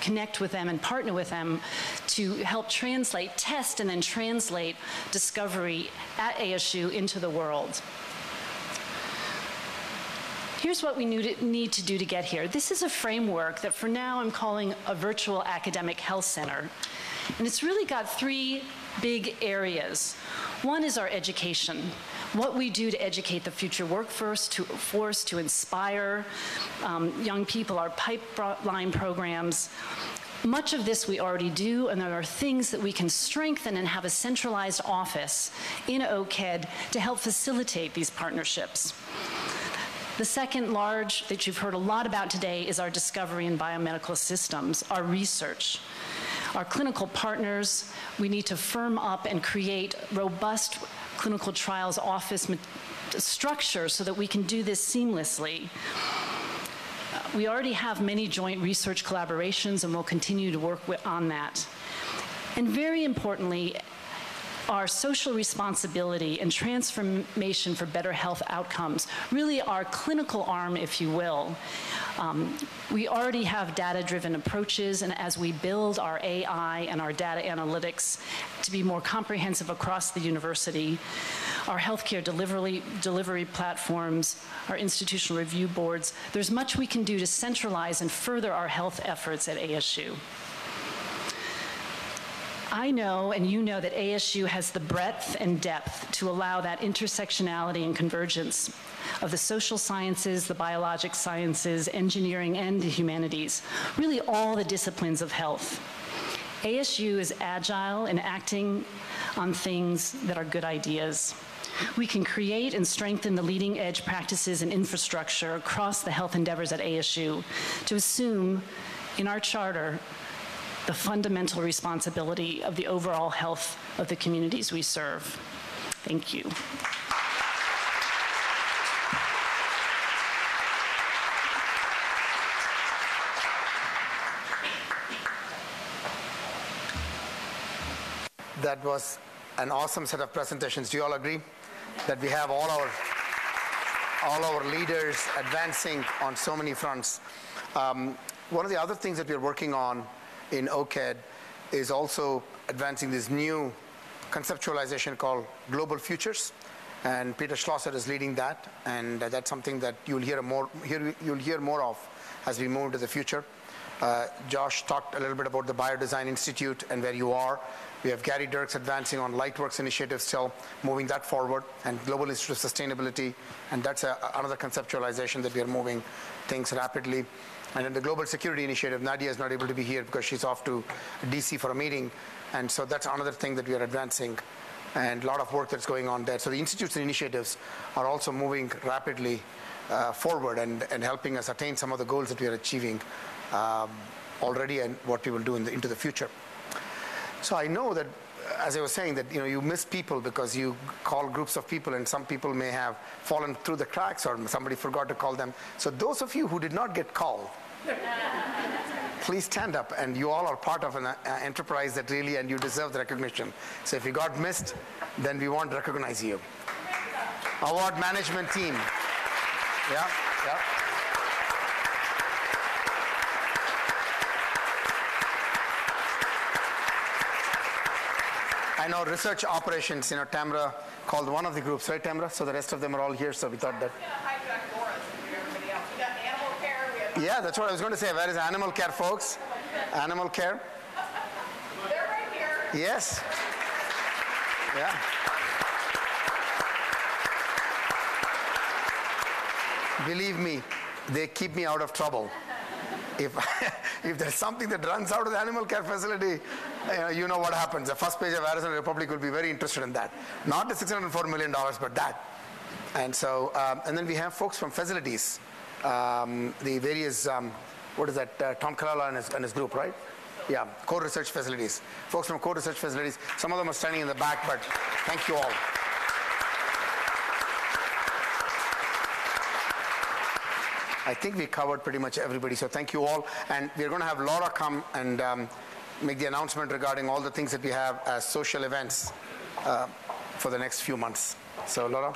connect with them and partner with them to help translate, test, and then translate discovery at ASU into the world. Here's what we need to do to get here. This is a framework that for now I'm calling a virtual academic health center. And it's really got 3 big areas. One is our education, what we do to educate the future workforce, to inspire young people, our pipeline programs. Much of this we already do, and there are things that we can strengthen and have a centralized office in OKED to help facilitate these partnerships. The second large that you've heard a lot about today is our discovery in biomedical systems, our research. Our clinical partners, we need to firm up and create robust clinical trials office structure so that we can do this seamlessly. We already have many joint research collaborations, and we'll continue to work on that. And very importantly, our social responsibility and transformation for better health outcomes, really our clinical arm, if you will. We already have data-driven approaches, and as we build our AI and our data analytics to be more comprehensive across the university, our healthcare delivery platforms, our institutional review boards, there's much we can do to centralize and further our health efforts at ASU. I know, and you know, that ASU has the breadth and depth to allow that intersectionality and convergence of the social sciences, the biologic sciences, engineering, and the humanities, really all the disciplines of health. ASU is agile in acting on things that are good ideas. We can create and strengthen the leading edge practices and infrastructure across the health endeavors at ASU to assume in our charter the fundamental responsibility of the overall health of the communities we serve. Thank you. That was an awesome set of presentations. Do you all agree that we have all our leaders advancing on so many fronts? One of the other things that we're working on in OKED is also advancing this new conceptualization called Global Futures, and Peter Schlosser is leading that, and that's something that you'll hear more of as we move to the future. Josh talked a little bit about the Biodesign Institute and where you are. We have Gary Dirks advancing on Lightworks initiative, still moving that forward, and Global Institute of Sustainability, and that's another conceptualization that we are moving things rapidly. And in the Global Security Initiative, Nadia is not able to be here because she's off to DC for a meeting, and so that's another thing that we are advancing, and a lot of work that's going on there. So the institutes and initiatives are also moving rapidly forward and helping us attain some of the goals that we are achieving already and what we will do into the future. So I know that, as I was saying, that you miss people because you call groups of people and some people may have fallen through the cracks or somebody forgot to call them. So those of you who did not get called, please stand up, and you all are part of an enterprise that really, and you deserve the recognition. So if you got missed, then we want to recognize you. Award management team. Yeah. I know research operations, Tamra called one of the groups, right, Tamra? So the rest of them are all here, so we thought that. Yeah, that's what I was going to say. Where is animal care, folks? Animal care? They're right here. Yes. Yeah. Believe me, they keep me out of trouble. If there's something that runs out of the animal care facility, you know what happens. The first page of Arizona Republic will be very interested in that. Not the $604 million, but that. And so, and then we have folks from facilities, the various, what is that, Tom Kalala and his group, right? Yeah, core research facilities. Folks from core research facilities. Some of them are standing in the back, but thank you all. I think we covered pretty much everybody, so thank you all. And we're going to have Laura come and make the announcement regarding all the things that we have as social events for the next few months. So, Laura.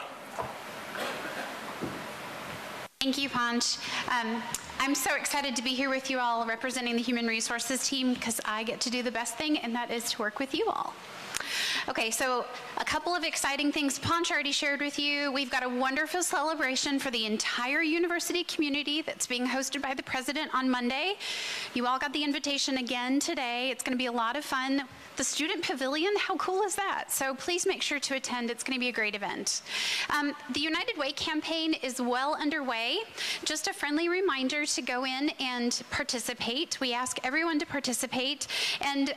Thank you, Panch. I'm so excited to be here with you all representing the Human Resources team because I get to do the best thing, and that is to work with you all. Okay, so a couple of exciting things Panch already shared with you. We've got a wonderful celebration for the entire university community that's being hosted by the president on Monday. You all got the invitation again today. It's going to be a lot of fun. The student pavilion, how cool is that? So please make sure to attend. It's going to be a great event. The United Way campaign is well underway. Just a friendly reminder to go in and participate. We ask everyone to participate. And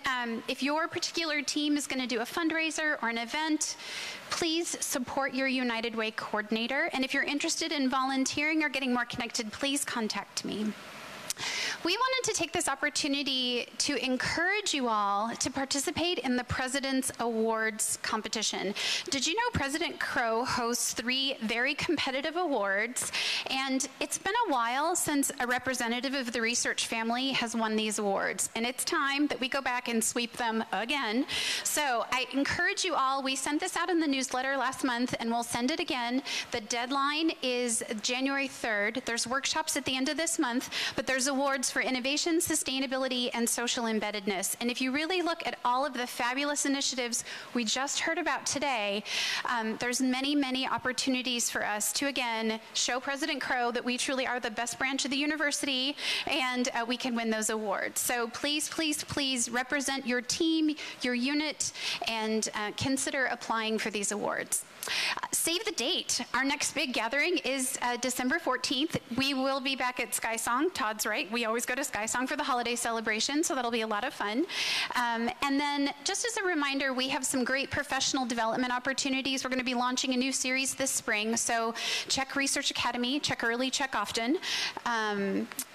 if your particular team is going to do a fundraiser or an event, please support your United Way coordinator. And if you're interested in volunteering or getting more connected, please contact me. We wanted to take this opportunity to encourage you all to participate in the President's Awards competition. Did you know President Crow hosts 3 very competitive awards, and it's been a while since a representative of the research family has won these awards, and it's time that we go back and sweep them again. So I encourage you all, we sent this out in the newsletter last month, and we'll send it again. The deadline is January 3rd. There's workshops at the end of this month, but there's awards for innovation, sustainability, and social embeddedness. And if you really look at all of the fabulous initiatives we just heard about today, there's many, many opportunities for us to, again, show President Crow that we truly are the best branch of the university, and we can win those awards. So please, please, please represent your team, your unit, and consider applying for these awards. Save the date. Our next big gathering is December 14th. We will be back at Sky Song. Todd's right. We always go to Sky Song for the holiday celebration, so that'll be a lot of fun. And then just as a reminder, we have some great professional development opportunities. We're going to be launching a new series this spring, so check Research Academy, check early, check often.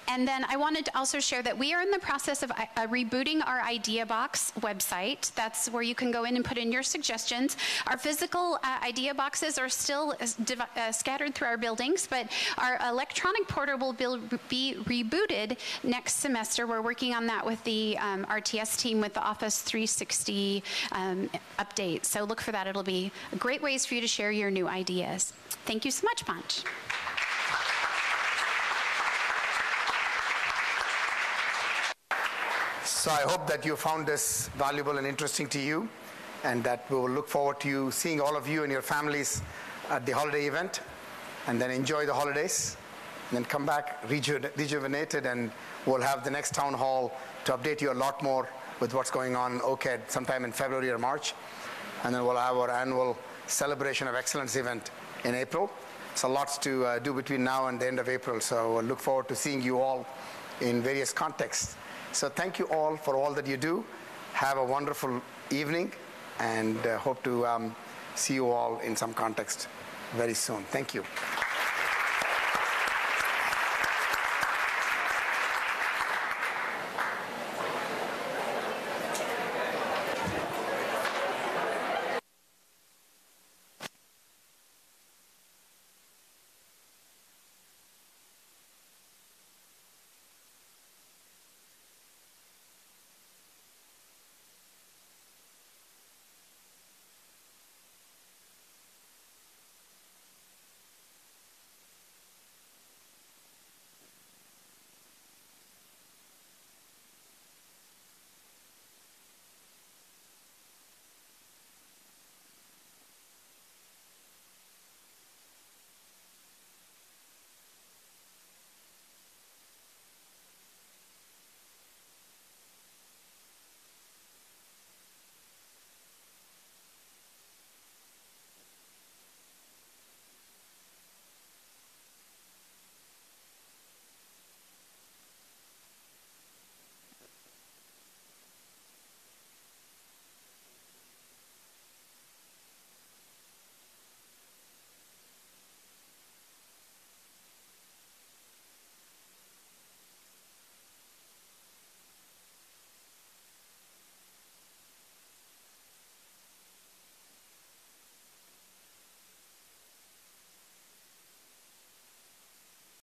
And then I wanted to also share that we are in the process of rebooting our Idea Box website. That's where you can go in and put in your suggestions. Our physical Idea Boxes are still scattered through our buildings, but our electronic portal will be rebooted next semester. We're working on that with the RTS team with the Office 360 update. So look for that. It'll be great ways for you to share your new ideas. Thank you so much, Panch. So I hope that you found this valuable and interesting to you, and that we will look forward to you seeing all of you and your families at the holiday event, and then enjoy the holidays, and then come back rejuvenated, and we'll have the next town hall to update you a lot more with what's going on in OKED sometime in February or March, and then we'll have our annual Celebration of Excellence event in April. So lots to do between now and the end of April, so we'll look forward to seeing you all in various contexts. So thank you all for all that you do. Have a wonderful evening, and hope to see you all in some context very soon. Thank you.